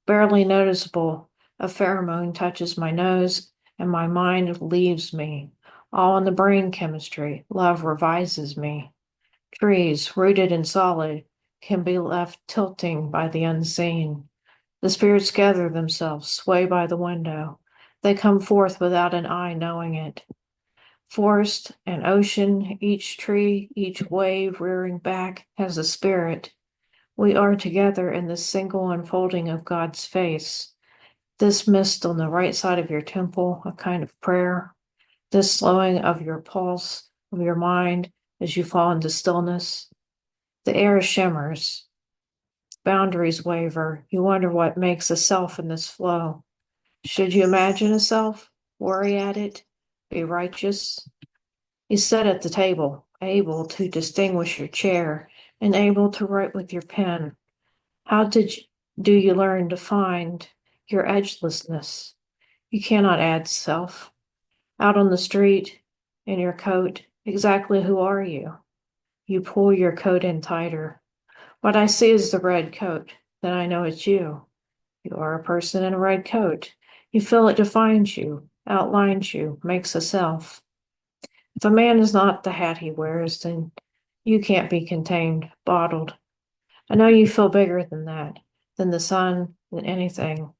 Barely noticeable, a pheromone touches my nose, and my mind leaves me. All in the brain chemistry, love revises me. Trees, rooted and solid, can be left tilting by the unseen. The spirits gather themselves, sway by the window. They come forth without an eye knowing it. Forest and ocean, each tree, each wave rearing back has a spirit. We are together in this single unfolding of God's face. This mist on the right side of your temple, a kind of prayer. This slowing of your pulse, of your mind as you fall into stillness. The air shimmers. Boundaries waver. You wonder what makes a self in this flow. Should you imagine a self? Worry at it? Be righteous? You sit at the table, able to distinguish your chair and able to write with your pen. How do you learn to find your edgelessness? You cannot add self. Out on the street, in your coat, exactly who are you? You pull your coat in tighter. What I see is the red coat. Then I know it's you. You are a person in a red coat. You feel it defines you, outlines you, makes a self. If a man is not the hat he wears, then you can't be contained, bottled. I know you feel bigger than that, than the sun, than anything.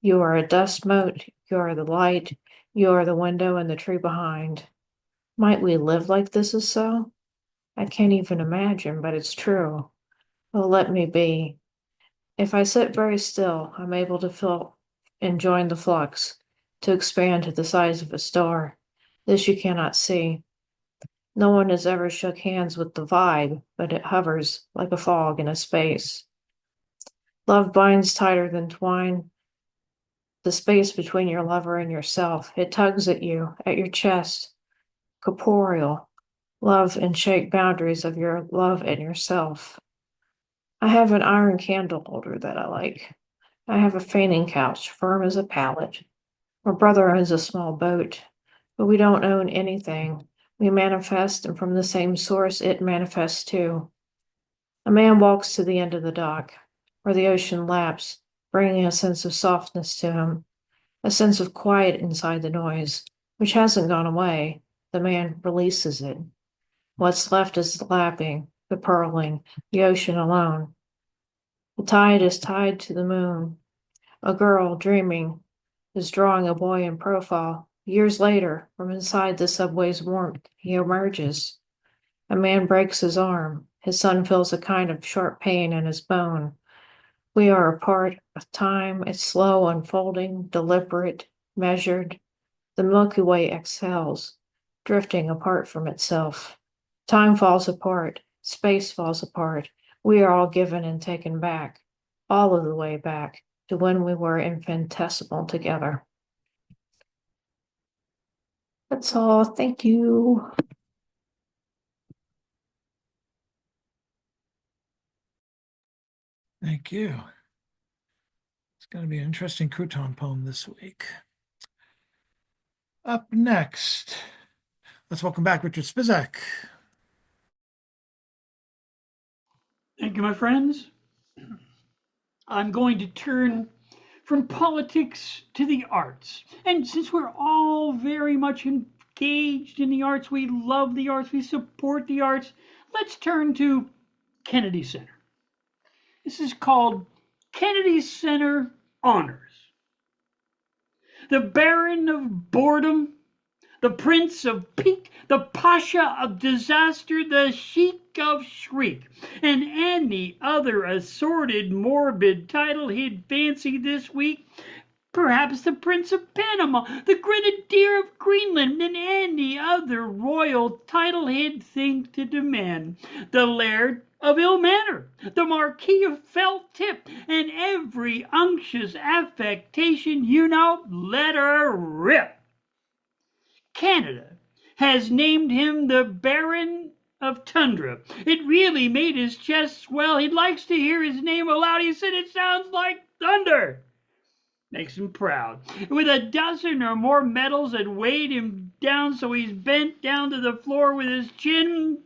You are a dust mote, you are the light, you are the window and the tree behind. Might we live like this is so? I can't even imagine, but it's true. Oh, let me be. If I sit very still, I'm able to feel and join the flux, to expand to the size of a star. This you cannot see. No one has ever shook hands with the vibe, but it hovers like a fog in a space. Love binds tighter than twine, the space between your lover and yourself. It tugs at you, at your chest, corporeal. Love and shake boundaries of your love and yourself. I have an iron candle holder that I like. I have a fainting couch, firm as a pallet. My brother owns a small boat, but we don't own anything. We manifest, and from the same source, it manifests too. A man walks to the end of the dock, where the ocean laps, bringing a sense of softness to him, a sense of quiet inside the noise, which hasn't gone away. The man releases it. What's left is the lapping, the purling, the ocean alone. The tide is tied to the moon. A girl, dreaming, is drawing a boy in profile. Years later, from inside the subway's warmth, he emerges. A man breaks his arm. His son feels a kind of sharp pain in his bone. We are a part of time. It's slow, unfolding, deliberate, measured. The Milky Way exhales, drifting apart from itself. Time falls apart. Space falls apart. We are all given and taken back, all of the way back to when we were infinitesimal together. That's all. Thank you. Thank you. It's going to be an interesting crouton poem this week. Up next, let's welcome back Richard Spizak. Thank you, my friends. I'm going to turn from politics to the arts. And since we're all very much engaged in the arts, we love the arts, we support the arts, let's turn to Kennedy Center. This is called Kennedy Center Honors. The Baron of Boredom, the Prince of Pique, the Pasha of Disaster, the Sheik of Shriek, and any other assorted morbid title he'd fancy this week. Perhaps the Prince of Panama, the Grenadier of Greenland, and any other royal title he'd think to demand. The Laird of Ill Manner, the Marquis of Felt Tip, and every unctuous affectation you know, let her rip. Canada has named him the Baron of Tundra. It really made his chest swell. He likes to hear his name aloud. He said it sounds like thunder. Makes him proud. With a dozen or more medals that weighed him down so he's bent down to the floor with his chin,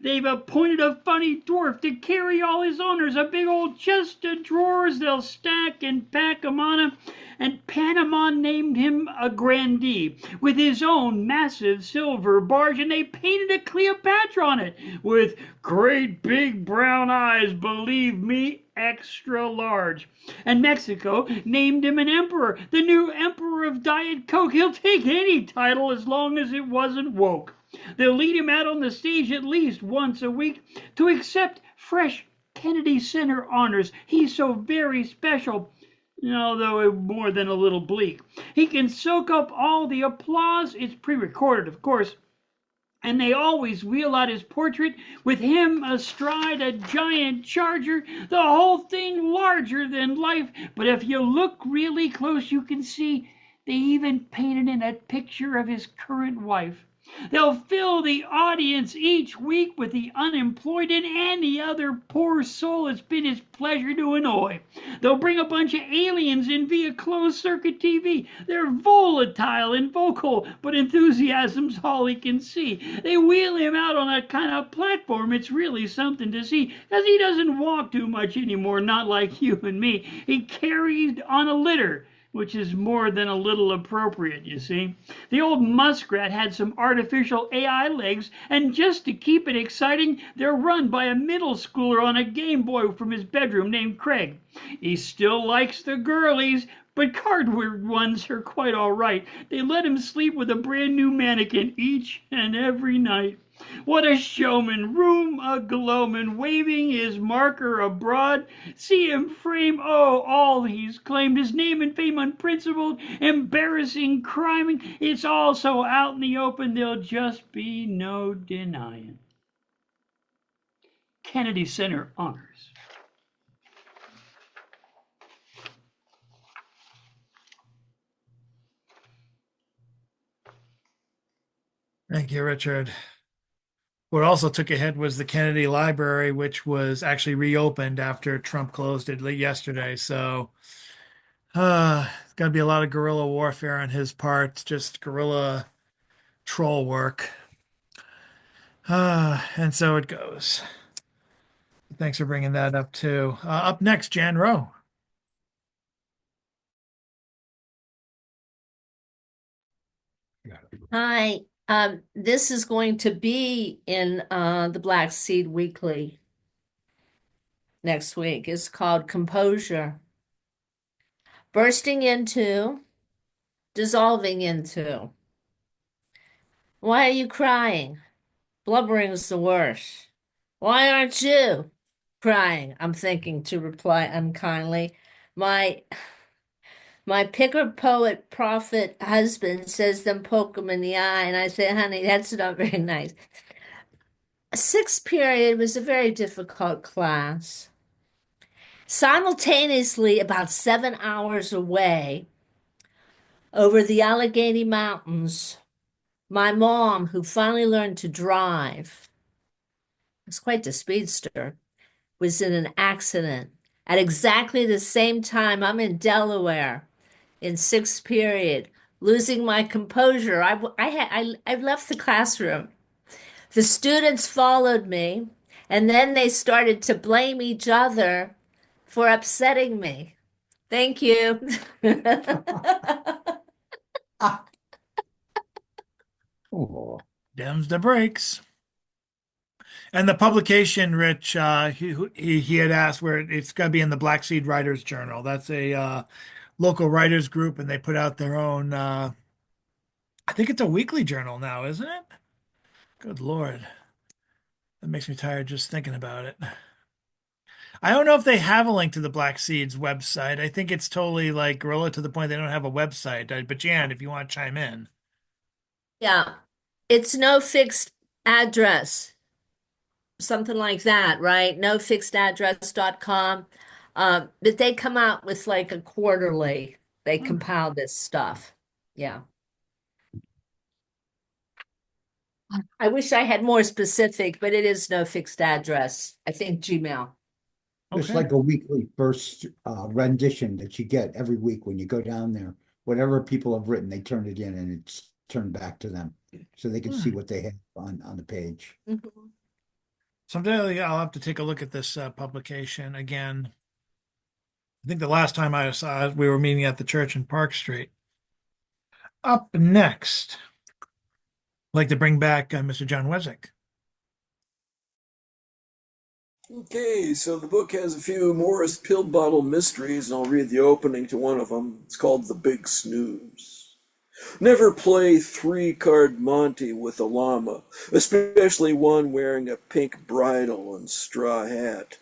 they've appointed a funny dwarf to carry all his honors, a big old chest of drawers they'll stack and pack 'em on him, and Panama named him a grandee, with his own massive silver barge, and they painted a Cleopatra on it, with great big brown eyes, believe me, extra large. And Mexico named him an emperor, the new emperor of Diet Coke. He'll take any title as long as it wasn't woke. They'll lead him out on the stage at least once a week to accept fresh Kennedy Center honors. He's so very special, although more than a little bleak. He can soak up all the applause. It's pre-recorded, of course. And they always wheel out his portrait with him astride a giant charger, the whole thing larger than life. But if you look really close, you can see they even painted in a picture of his current wife. They'll fill the audience each week with the unemployed and any other poor soul it's been his pleasure to annoy. They'll bring a bunch of aliens in via closed-circuit TV. They're volatile and vocal, but enthusiasm's all he can see. They wheel him out on a kind of platform. It's really something to see, because he doesn't walk too much anymore, not like you and me. He carried on a litter, which is more than a little appropriate, you see. The old muskrat had some artificial AI legs, and just to keep it exciting, they're run by a middle schooler on a Game Boy from his bedroom named Craig. He still likes the girlies, but cardboard ones are quite all right. They let him sleep with a brand new mannequin each and every night. What a showman, room aglow-man, waving his marker abroad. See him frame, oh, all he's claimed, his name and fame unprincipled, embarrassing crime. It's all so out in the open, there'll just be no denying. Kennedy Center honors. Thank you, Richard. What also took a hit was the Kennedy Library, which was actually reopened after Trump closed it late yesterday. So it's going to be a lot of guerrilla warfare on his part, just guerrilla troll work. And so it goes. Thanks for bringing that up too. Up next, Jan Rowe. Hi. This is going to be in the Black Seed Weekly next week. It's called Composure. Bursting into, dissolving into. Why are you crying? Blubbering's the worst. Why aren't you crying? I'm thinking to reply unkindly. My picker poet prophet husband says them poke him in the eye, and I say, honey, that's not very nice. Sixth period was a very difficult class. Simultaneously, about 7 hours away, over the Allegheny Mountains, my mom, who finally learned to drive, was quite the speedster, was in an accident. At exactly the same time, I'm in Delaware in sixth period, losing my composure. I left the classroom. The students followed me, And then they started to blame each other for upsetting me. Thank you. Oh, Dems the breaks. And the publication, Rich, he had asked where it's got to be in the Black Seed Writers Journal. That's a local writers group, and they put out their own. I think it's a weekly journal now, isn't it? Good Lord, that makes me tired just thinking about it. I don't know if they have a link to the Black Seeds website. I think it's totally like guerrilla to the point they don't have a website. But Jan, if you want to chime in. Yeah, it's no fixed address, something like that, right? NoFixedAddress.com. But they come out with like a quarterly, they compile this stuff. Yeah. I wish I had more specific, but it is no fixed address. I think Gmail. it's Okay. like a weekly first rendition that you get every week when you go down there. Whatever people have written, they turn it in and it's turned back to them so they can see what they have on the page. Mhm. Someday I'll have to take a look at this publication again. I think the last time I saw it, we were meeting at the church in Park Street. Up next, I'd like to bring back Mr. Jon Wesick. Okay, so the book has a few Morris pill bottle mysteries, and I'll read the opening to one of them. It's called The Big Snooze. Never play three-card Monte with a llama, especially one wearing a pink bridle and straw hat.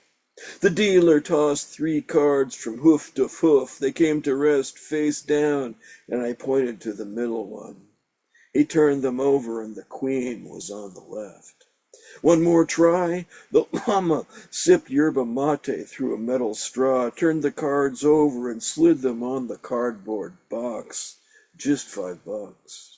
The dealer tossed three cards from hoof to hoof. They came to rest face down, and I pointed to the middle one. He turned them over, and the queen was on the left. One more try. The llama sipped yerba mate through a metal straw, turned the cards over, and slid them on the cardboard box. Just $5.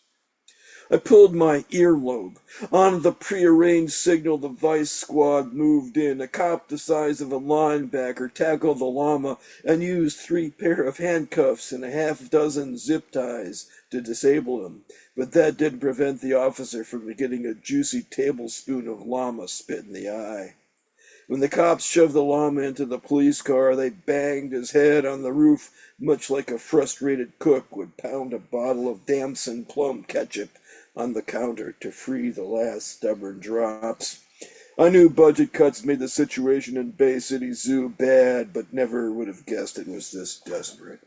I pulled my earlobe. On the prearranged signal, the vice squad moved in. A cop the size of a linebacker tackled the llama and used 3 pair of handcuffs and a half dozen zip ties to disable him. But that didn't prevent the officer from getting a juicy tablespoon of llama spit in the eye. When the cops shoved the llama into the police car, they banged his head on the roof, much like a frustrated cook would pound a bottle of Damson plum ketchup on the counter to free the last stubborn drops. I knew budget cuts made the situation in Bay City Zoo bad, but never would have guessed it was this desperate.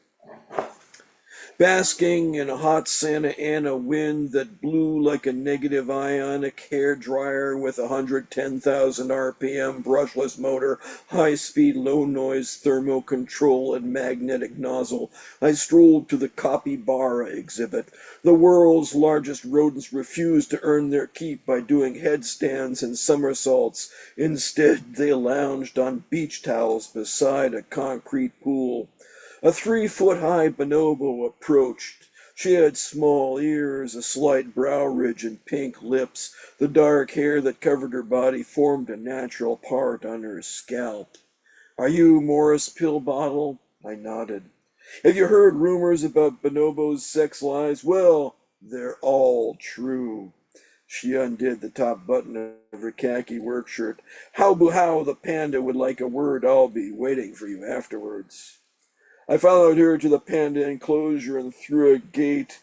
Basking in a hot Santa Ana wind that blew like a negative ionic hair dryer with 110,000 RPM brushless motor, high-speed, low-noise thermal control, and magnetic nozzle, I strolled to the capybara exhibit. The world's largest rodents refused to earn their keep by doing headstands and somersaults. Instead, they lounged on beach towels beside a concrete pool. A 3-foot-high bonobo approached. She had small ears, a slight brow ridge, and pink lips. The dark hair that covered her body formed a natural part on her scalp. Are you Morris Pill Bottle? I nodded. Have you heard rumors about bonobos' sex lives? Well, they're all true. She undid the top button of her khaki work shirt. How the panda would like a word. I'll be waiting for you afterwards. I followed her to the panda enclosure and through a gate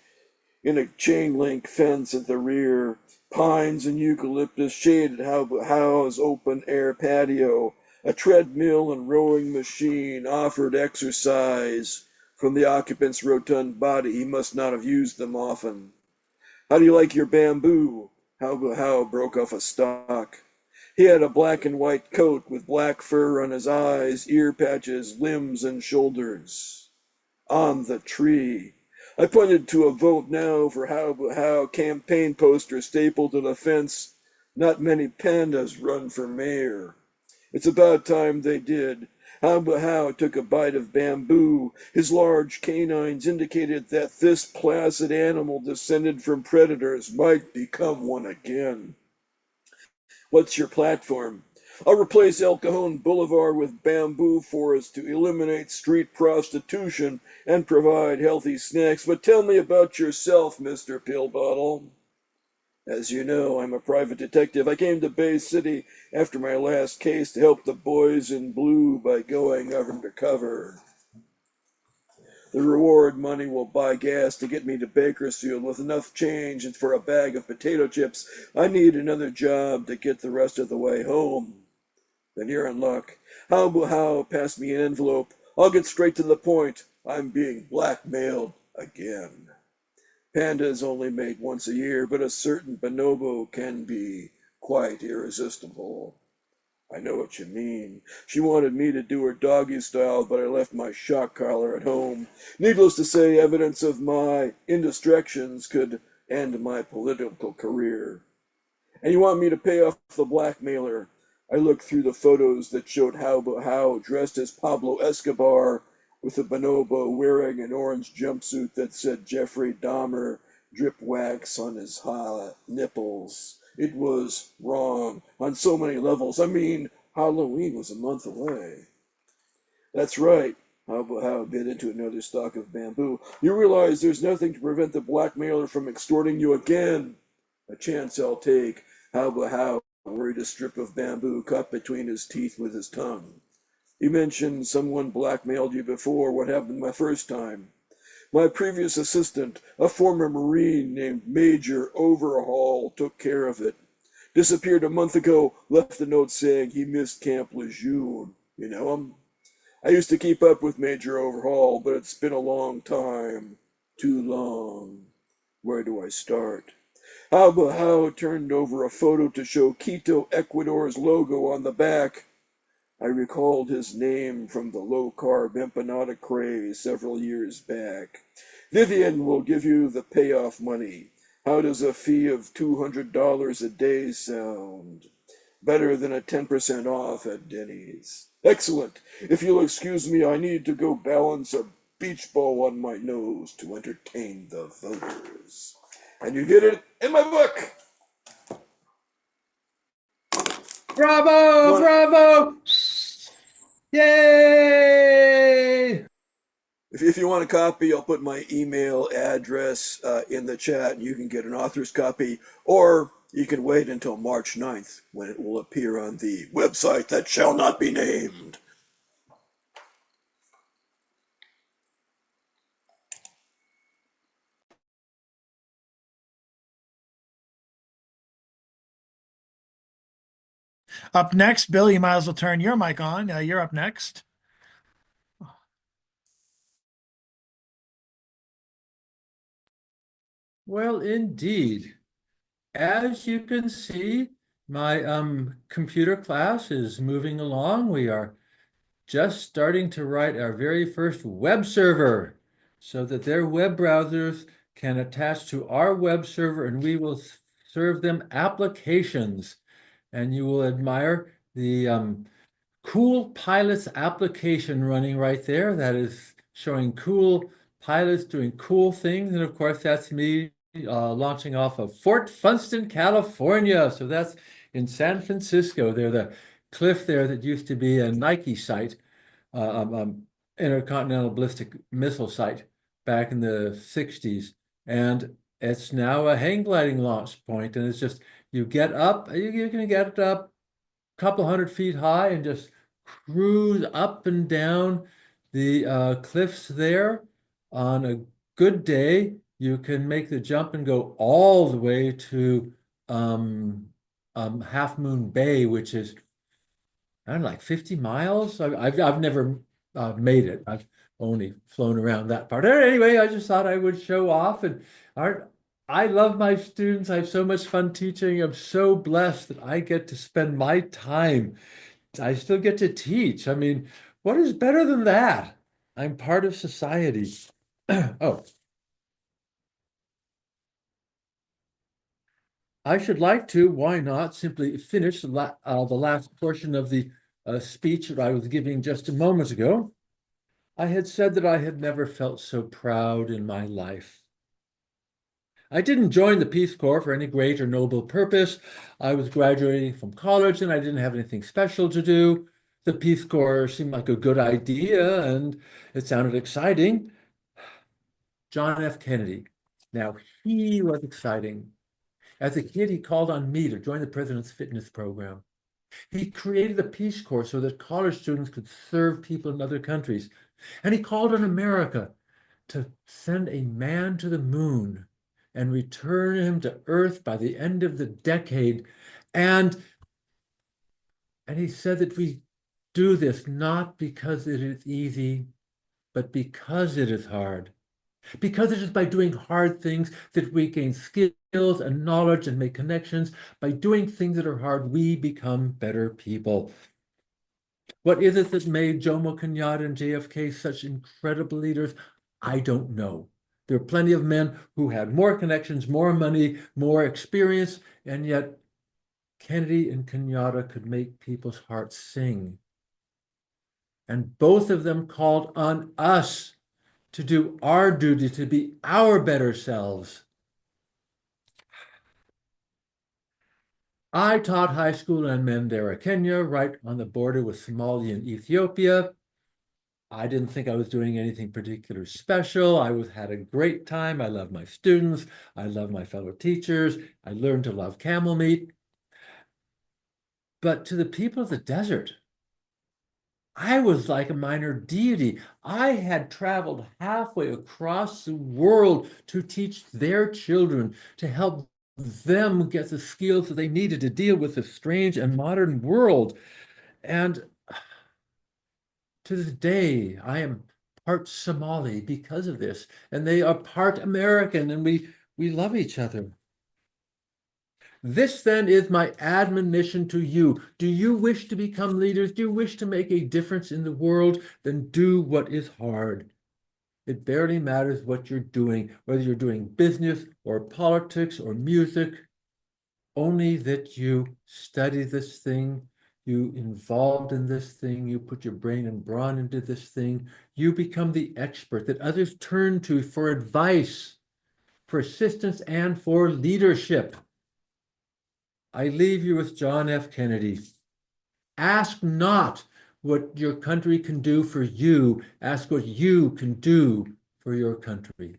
in a chain link fence at the rear. Pines and eucalyptus shaded How's open air patio. A treadmill and rowing machine offered exercise. From the occupant's rotund body, he must not have used them often. How do you like your bamboo? How broke off a stalk. He had a black and white coat with black fur on his eyes, ear patches, limbs, and shoulders. On the tree. I pointed to a vote now for How campaign poster stapled to the fence. Not many pandas run for mayor. It's about time they did. How took a bite of bamboo. His large canines indicated that this placid animal descended from predators might become one again. What's your platform? I'll replace El Cajon Boulevard with bamboo forests to eliminate street prostitution and provide healthy snacks. But tell me about yourself, Mr. Pill Bottle. As you know, I'm a private detective. I came to Bay City after my last case to help the boys in blue by going undercover. The reward money will buy gas to get me to Bakersfield with enough change and for a bag of potato chips. I need another job to get the rest of the way home. Then you're in luck. How pass me an envelope. I'll get straight to the point. I'm being blackmailed again. Panda is only made once a year, but a certain bonobo can be quite irresistible. I know what you mean. She wanted me to do her doggy style, but I left my shock collar at home. Needless to say, evidence of my indiscretions could end my political career. And you want me to pay off the blackmailer. I looked through the photos that showed How dressed as Pablo Escobar with a bonobo wearing an orange jumpsuit that said Jeffrey Dahmer drip wax on his nipples. It was wrong on so many levels. I mean, Halloween was a month away. That's right. How bit into another stalk of bamboo. You realize there's nothing to prevent the blackmailer from extorting you again. A chance I'll take. How worried a strip of bamboo cut between his teeth with his tongue. You mentioned someone blackmailed you before. What happened my first time? My previous assistant, a former Marine named Major Overhaul, took care of it. Disappeared a month ago, left a note saying he missed Camp Lejeune. You know him? I used to keep up with Major Overhaul, but it's been a long time. Too long. Where do I start? How turned over a photo to show Quito, Ecuador's logo on the back. I recalled his name from the low-carb empanada craze several years back. Vivian will give you the payoff money. How does a fee of $200 a day sound? Better than a 10% off at Denny's. Excellent. If you'll excuse me, I need to go balance a beach ball on my nose to entertain the voters. And you get it in my book. Bravo, Wanna- bravo! Yay! If you want a copy, I'll put my email address in the chat and you can get an author's copy, or you can wait until March 9th when it will appear on the website that shall not be named. Up next, Bill, you might as well turn your mic on. You're up next. Well, indeed. As you can see, my computer class is moving along. We are just starting to write our very first web server so that their web browsers can attach to our web server and we will serve them applications. And you will admire the Cool Pilots application running right there. That is showing cool pilots doing cool things. And of course, that's me launching off of Fort Funston, California. So that's in San Francisco. There's the cliff there that used to be a Nike site, intercontinental ballistic missile site back in the 60s. And it's now a hang gliding launch point. And it's just, you get up, you can get up a couple hundred feet high and just cruise up and down the cliffs there. On a good day, you can make the jump and go all the way to Half Moon Bay, which is, I don't know, like 50 miles. I've never made it. I've only flown around that part. Anyway, I just thought I would show off. And I love my students. I have so much fun teaching. I'm so blessed that I get to spend my time. I still get to teach. I mean, what is better than that? I'm part of society. Oh, I should like to, why not, simply finish the last portion of the speech that I was giving just a moment ago. I had said that I had never felt so proud in my life. I didn't join the Peace Corps for any great or noble purpose. I was graduating from college and I didn't have anything special to do. The Peace Corps seemed like a good idea and it sounded exciting. John F. Kennedy. Now, he was exciting. As a kid, he called on me to join the president's fitness program. He created a Peace Corps so that college students could serve people in other countries. And he called on America to send a man to the moon and return him to Earth by the end of the decade. And he said that we do this not because it is easy, but because it is hard. Because it is by doing hard things that we gain skills and knowledge and make connections. By doing things that are hard, we become better people. What is it that made Jomo Kenyatta and JFK such incredible leaders? I don't know. There are plenty of men who had more connections, more money, more experience, and yet Kennedy and Kenyatta could make people's hearts sing. And both of them called on us to do our duty, to be our better selves. I taught high school in Mandera, Kenya, right on the border with Somalia and Ethiopia. I didn't think I was doing anything particularly special. Had a great time. I love my students. I love my fellow teachers. I learned to love camel meat. But to the people of the desert, I was like a minor deity. I had traveled halfway across the world to teach their children, to help them get the skills that they needed to deal with this strange and modern world. And to this day, I am part Somali because of this, and they are part American, and we love each other. This then is my admonition to you. Do you wish to become leaders? Do you wish to make a difference in the world? Then do what is hard. It barely matters what you're doing, whether you're doing business or politics or music, only that you study this thing, you involved in this thing, you put your brain and brawn into this thing, you become the expert that others turn to for advice, for assistance, and for leadership. I leave you with John F. Kennedy. Ask not what your country can do for you, ask what you can do for your country.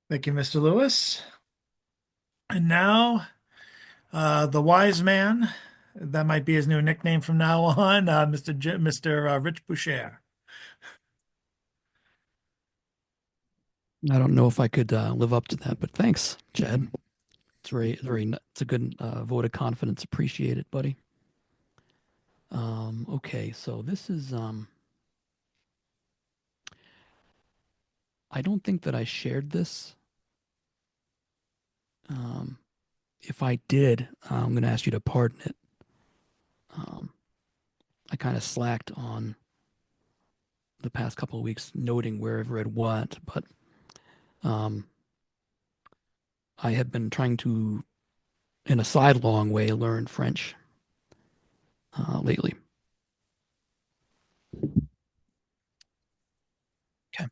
Thank you, Mr. Lewis. And now, the wise man, that might be his new nickname from now on, Mr. Rich Boucher. I don't know if I could live up to that, but thanks, Chad. It's it's a good vote of confidence. Appreciate it, buddy. Okay, so this is I don't think that I shared this. If I did, I'm going to ask you to pardon it. I kind of slacked on the past couple of weeks, noting wherever it went, but I have been trying to, in a sidelong way, learn French lately. Okay.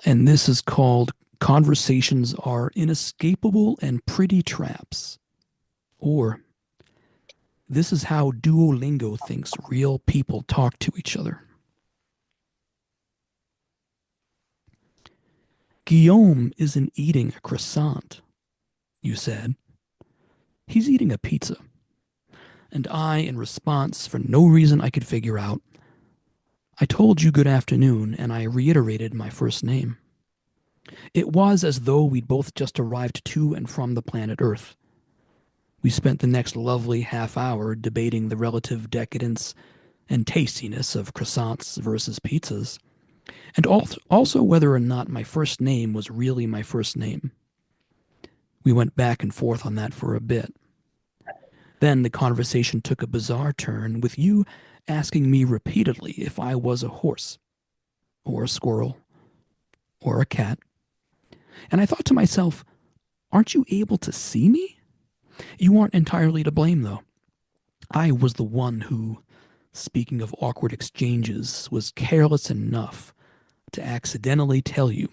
And this is called Conversations Are Inescapable and Pretty Traps. Or, this is how Duolingo thinks real people talk to each other. Guillaume isn't eating a croissant, you said. He's eating a pizza. And I, in response, for no reason I could figure out, I told you good afternoon and I reiterated my first name. It was as though we'd both just arrived to and from the planet Earth. We spent the next lovely half hour debating the relative decadence and tastiness of croissants versus pizzas, and also whether or not my first name was really my first name. We went back and forth on that for a bit. Then the conversation took a bizarre turn with you asking me repeatedly if I was a horse, or a squirrel, or a cat. And I thought to myself, aren't you able to see me? You aren't entirely to blame, though. I was the one who, speaking of awkward exchanges, was careless enough to accidentally tell you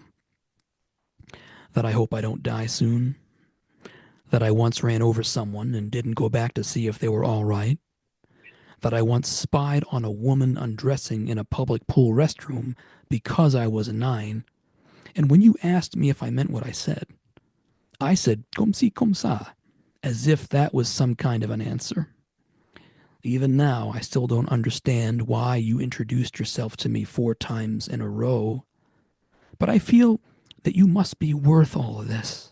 that I hope I don't die soon, that I once ran over someone and didn't go back to see if they were all right, that I once spied on a woman undressing in a public pool restroom because I was 9, and when you asked me if I meant what I said comme ci comme ça, as if that was some kind of an answer. Even now, I still don't understand why you introduced yourself to me 4 times in a row, but I feel that you must be worth all of this,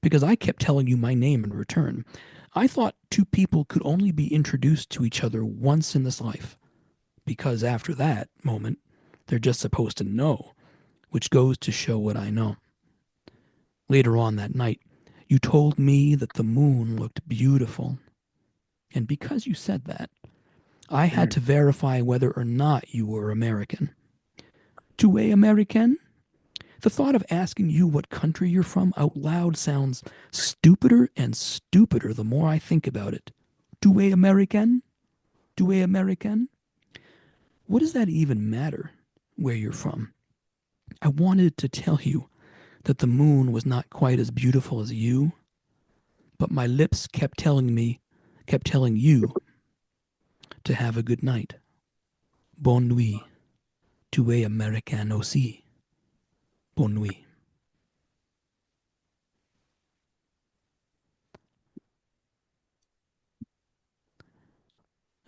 because I kept telling you my name in return. I thought 2 people could only be introduced to each other once in this life, because after that moment, they're just supposed to know, which goes to show what I know. Later on that night, you told me that the moon looked beautiful. And because you said that, I had to verify whether or not you were American. Tu es American? The thought of asking you what country you're from out loud sounds stupider and stupider the more I think about it. Tu es American? Tu es American? What does that even matter, where you're from? I wanted to tell you that the moon was not quite as beautiful as you, but my lips kept telling you to have a good night. Bonne nuit. Tu es American aussi. Bonne nuit.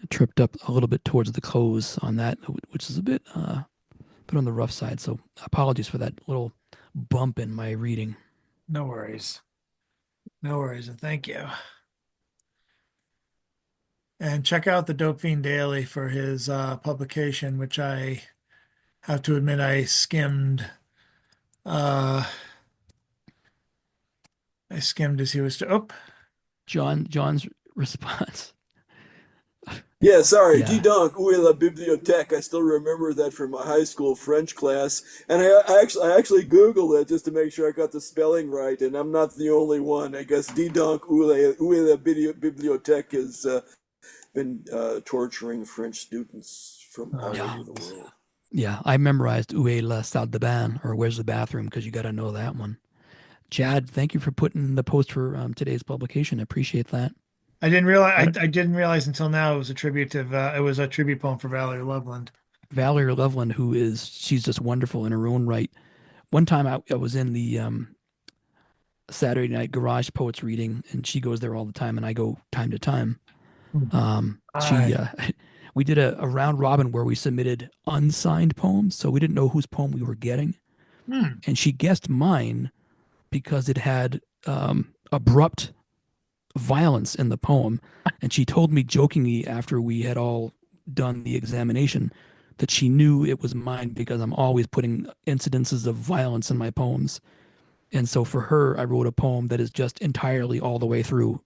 I tripped up a little bit towards the close on that, which is a bit on the rough side. So apologies for that little bump in my reading. No worries. No worries, and thank you. And check out the Dope Fiend Daily for his publication, which I have to admit I skimmed. I skimmed as he was. Jon's response. Yeah, sorry, Yeah. Dis donc, où est la bibliothèque? I still remember that from my high school French class, and I actually Googled it just to make sure I got the spelling right, and I'm not the only one. I guess Dis donc, où est la bibliothèque has been torturing French students from all Yeah. over the world. Yeah, I memorized Où est la salle de bain, or where's the bathroom, because you got to know that one. Chad, thank you for putting the post for today's publication. I appreciate that. I didn't realize. I didn't realize until now it was a tribute to. It was a tribute poem for Valerie Loveland. Valerie Loveland, she's just wonderful in her own right. One time I was in the Saturday night Garage Poets reading, and she goes there all the time, and I go time to time. She we did a round robin where we submitted unsigned poems, so we didn't know whose poem we were getting, and she guessed mine because it had abrupt violence in the poem, and she told me jokingly after we had all done the examination that she knew it was mine because I'm always putting incidences of violence in my poems. And so for her, I wrote a poem that is just entirely all the way through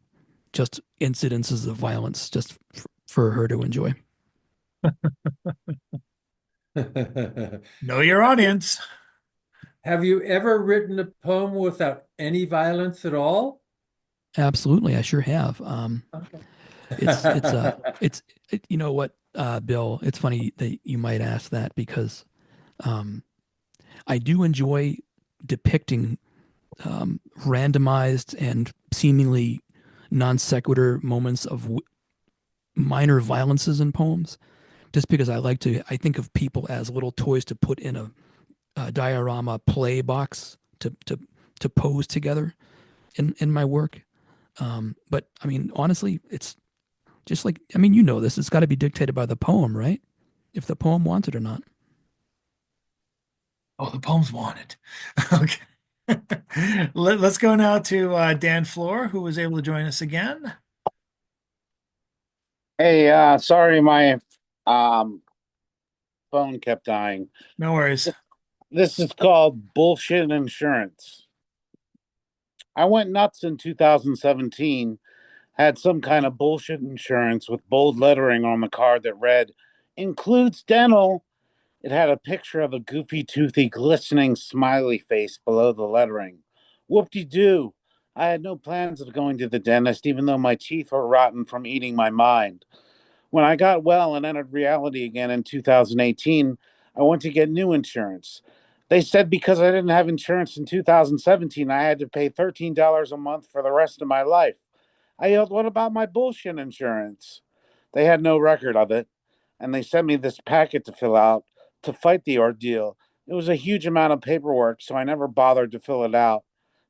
just incidences of violence, just for her to enjoy. Know your audience. Have you ever written a poem without any violence at all? Absolutely, I sure have. Okay. It's you know what, Bill? It's funny that you might ask that because I do enjoy depicting randomized and seemingly non sequitur moments of minor violences in poems, just because I think of people as little toys to put in a diorama play box to pose together in my work. But I mean, honestly, it's just like, I mean, you know this, it's got to be dictated by the poem, right? If the poem wants it or not. Oh, the poems want it. Okay. Let's go now to Dan Floor, who was able to join us again. Hey, sorry, my phone kept dying. No worries. This is called Bullshit Insurance. I went nuts in 2017, had some kind of bullshit insurance with bold lettering on the card that read, includes dental. It had a picture of a goofy, toothy, glistening smiley face below the lettering. Whoop-de-doo. I had no plans of going to the dentist, even though my teeth were rotten from eating my mind. When I got well and entered reality again in 2018, I went to get new insurance. They said because I didn't have insurance in 2017, I had to pay $13 a month for the rest of my life. I yelled, "What about my bullshit insurance?" They had no record of it, and they sent me this packet to fill out to fight the ordeal. It was a huge amount of paperwork, so I never bothered to fill it out.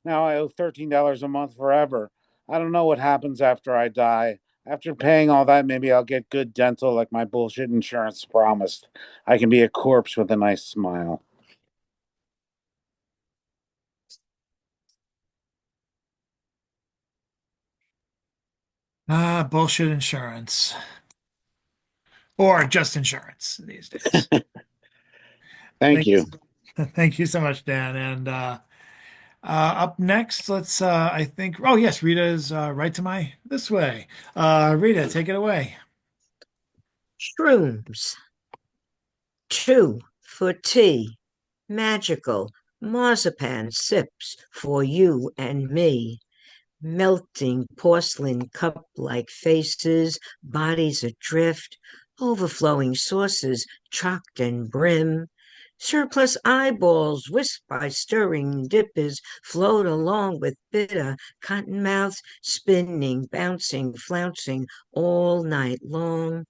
Now I owe $13 a month forever. I don't know what happens after I die. After paying all that, maybe I'll get good dental like my bullshit insurance promised. I can be a corpse with a nice smile. Bullshit insurance. Or just insurance these days. Thank Thank you. you. Thank you so much, Dan. And up next, let's I think oh yes, Rita is right to my this way. Rita, take it away. Shrooms. Two for tea. Magical marzipan sips for you and me. Melting porcelain cup-like faces, bodies adrift, overflowing saucers chocked and brim. Surplus eyeballs whisked by stirring dippers float along with bitter cotton mouths, spinning, bouncing, flouncing all night long.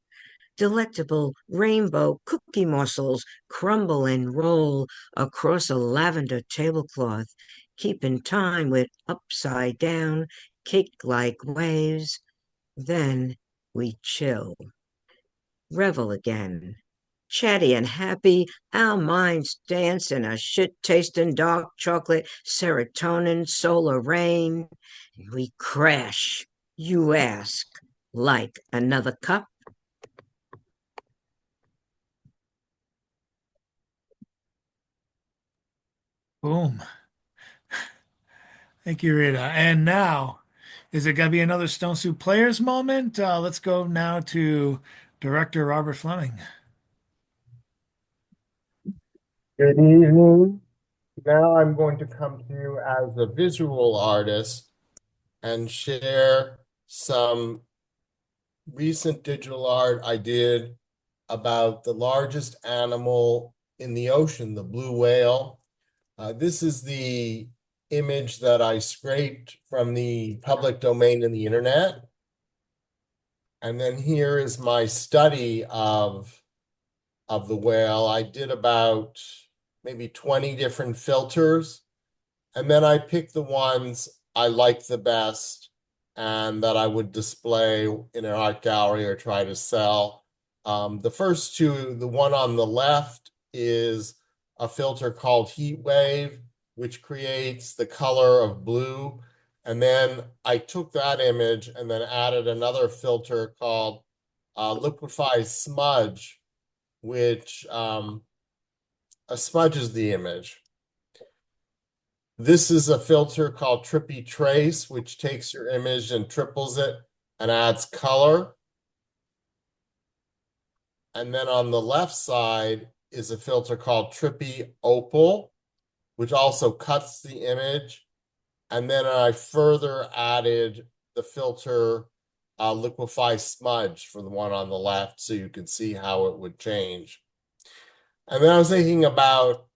Delectable rainbow cookie morsels crumble and roll across a lavender tablecloth, keeping time with upside down, cake-like waves. Then we chill, revel again. Chatty and happy, our minds dance in a shit-tasting dark chocolate serotonin solar rain. We crash, you ask, like another cup? Boom. Thank you, Rita. And now, is it going to be another Stone Soup Players moment? Let's go now to director Robert Fleming. Good evening. Now I'm going to come to you as a visual artist and share some recent digital art I did about the largest animal in the ocean, the blue whale. This is the image that I scraped from the public domain in the internet. And then here is my study of the whale. I did about maybe 20 different filters. And then I picked the ones I liked the best and that I would display in an art gallery or try to sell. The first two, the one on the left is a filter called Heat Wave, which creates the color of blue. And then I took that image and then added another filter called Liquefy Smudge, which smudges the image. This is a filter called Trippy Trace, which takes your image and triples it and adds color. And then on the left side is a filter called Trippy Opal, which also cuts the image. And then I further added the filter Liquefy Smudge for the one on the left so you can see how it would change. And then I was thinking about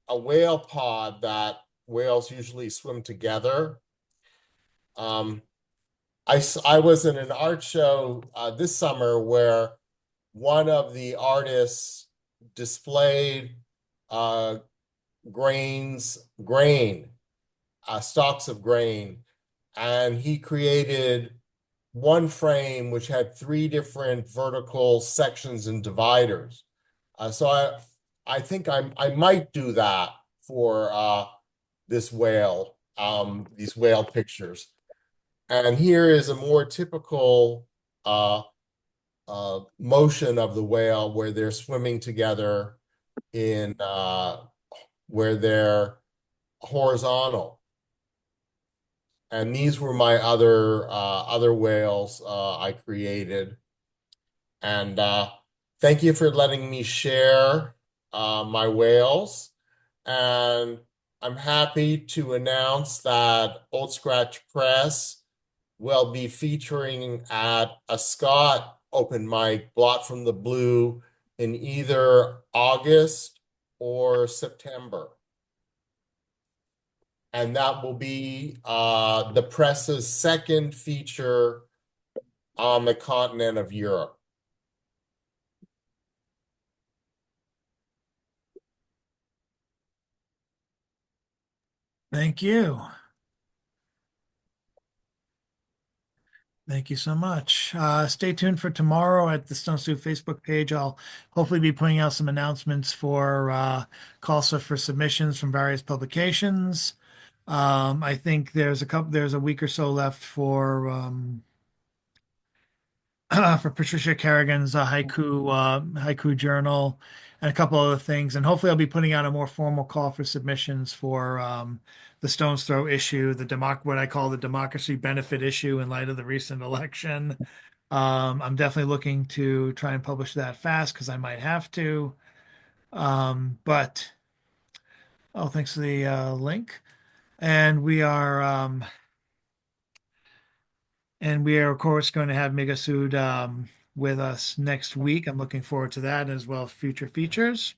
a whale pod that whales usually swim together. I was in an art show this summer where one of the artists displayed stalks of grain, and he created one frame which had three different vertical sections and dividers. So I think I might do that for this whale, these whale pictures. And here is a more typical motion of the whale where they're swimming together in where they're horizontal. And these were my other whales I created. And thank you for letting me share my whales. And I'm happy to announce that Old Scratch Press will be featuring at a Scott open mic, Blot from the Blue, in either August or September. And that will be the press's second feature on the continent of Europe. Thank you. Thank you so much. Stay tuned for tomorrow at the Stone Soup Facebook page. I'll hopefully be putting out some announcements for calls for submissions from various publications. I think there's a week or so left for Patricia Kerrigan's haiku journal and a couple other things. And hopefully I'll be putting out a more formal call for submissions for the Stone's Throw issue, what I call the democracy benefit issue in light of the recent election. I'm definitely looking to try and publish that fast because I might have to. But oh, thanks for the link. And we are of course going to have Mega Sood with us next week. I'm looking forward to that as well as future features.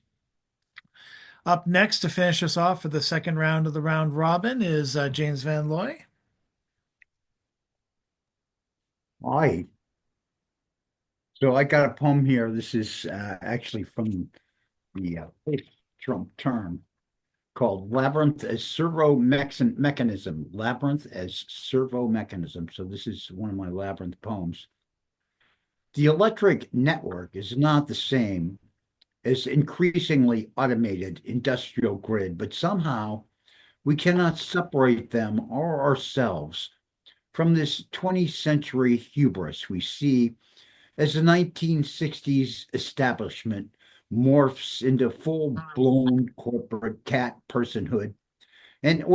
Up next to finish us off for the second round of the round robin is James Van Loy. Hi. So I got a poem here. This is actually from the Trump term called Labyrinth as Servo Mechanism. Labyrinth as Servo Mechanism. So this is one of my Labyrinth poems. The electric network is not the same as increasingly automated industrial grid, but somehow we cannot separate them or ourselves from this 20th century hubris we see as the 1960s establishment morphs into full-blown corporate cat personhood, and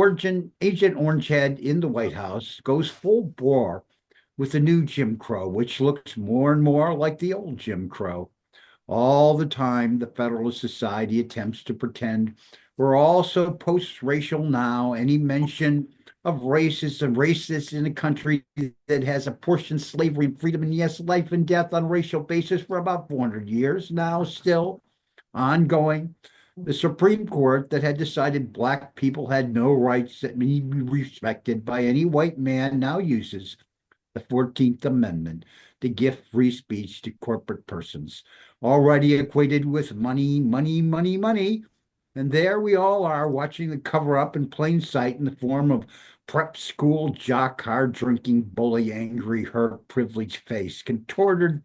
Agent Orangehead in the White House goes full bore with the new Jim Crow, which looks more and more like the old Jim Crow. All the time, the Federalist Society attempts to pretend we're all so post-racial now. Any mention of race is a racist in a country that has apportioned slavery and freedom and, yes, life and death on a racial basis for about 400 years now, still ongoing. The Supreme Court that had decided Black people had no rights that need be respected by any white man now uses the 14th Amendment to gift free speech to corporate persons, already equated with money, money, money, money. And there we all are watching the cover up in plain sight in the form of prep school jock, hard drinking, bully, angry, hurt, privileged face, contorted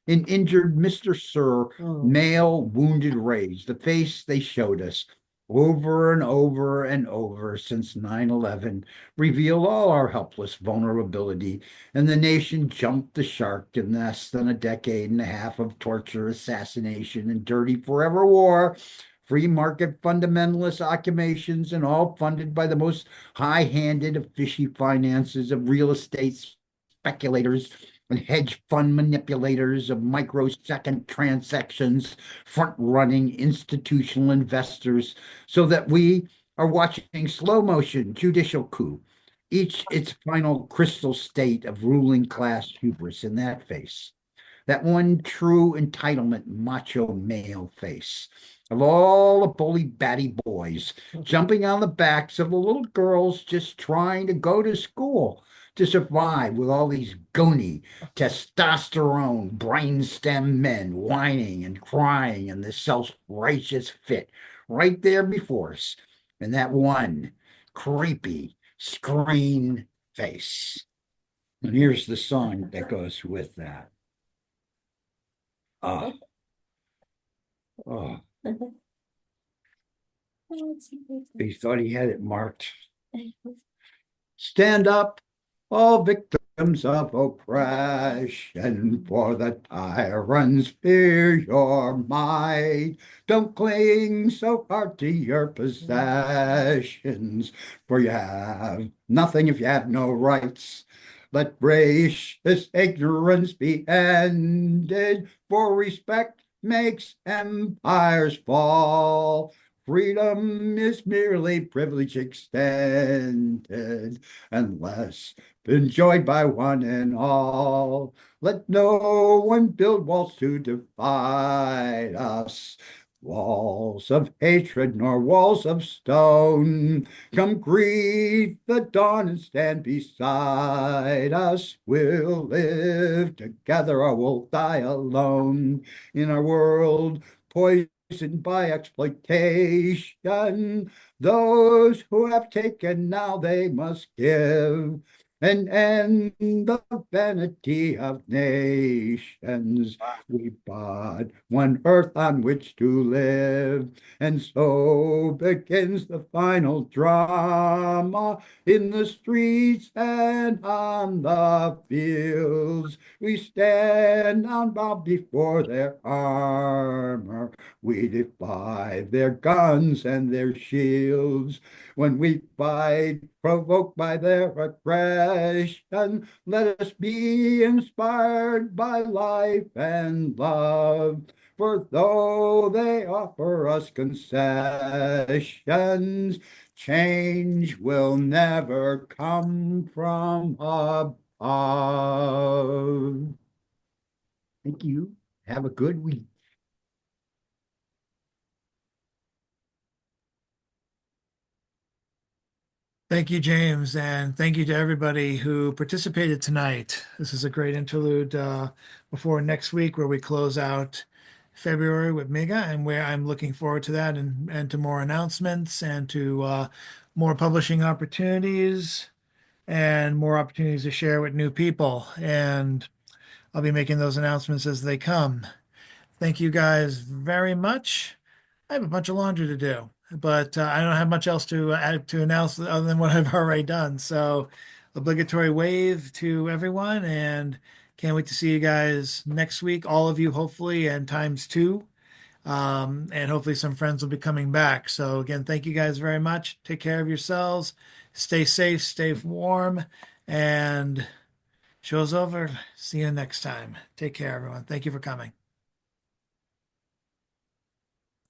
in injured Mr. Sir, male wounded rage, the face they showed us over and over and over since 9/11 revealed all our helpless vulnerability, and the nation jumped the shark in less than a decade and a half of torture, assassination, and dirty forever war. Free market fundamentalist occupations, and all funded by the most high-handed of fishy finances of real estate speculators and hedge fund manipulators of microsecond transactions, front-running institutional investors, so that we are watching slow motion judicial coup, each its final crystal state of ruling class hubris in that face, that one true entitlement macho male face of all the bully batty boys jumping on the backs of the little girls just trying to go to school to survive, with all these goony testosterone brainstem men whining and crying in the self-righteous fit right there before us, and that one creepy screen face. And here's the song that goes with that. Oh, oh. He thought he had it marked. Stand up, all victims of oppression, for the tyrants fear your might. Don't cling so hard to your possessions, for you have nothing if you have no rights. Let gracious ignorance be ended, for respect makes empires fall. Freedom is merely privilege extended, unless enjoyed by one and all. Let no one build walls to divide us. walls of hatred nor walls of stone. Come greet the dawn and stand beside us. We'll live together or we'll die alone in a world poisoned by exploitation. Those who have taken now they must give and end the vanity of nations. We bought one earth on which to live, and so begins the final drama in the streets and on the fields. We stand unbound before their armor. We defy their guns and their shields. When we fight, provoked by their aggression, let us be inspired by life and love. For though they offer us concessions, change will never come from above. Thank you. Have a good week. Thank you, James, and thank you to everybody who participated tonight. This is a great interlude before next week, where we close out February with Miga, and where I'm looking forward to that, and to more announcements, and to more publishing opportunities, and more opportunities to share with new people. And I'll be making those announcements as they come. Thank you guys very much. I have a bunch of laundry to do, but I don't have much else to add to announce other than what I've already done. So, obligatory wave to everyone, and can't wait to see you guys next week. All of you, hopefully, and times two. And hopefully, some friends will be coming back. So, again, thank you guys very much. Take care of yourselves. Stay safe, stay warm, and show's over. See you next time. Take care, everyone. Thank you for coming.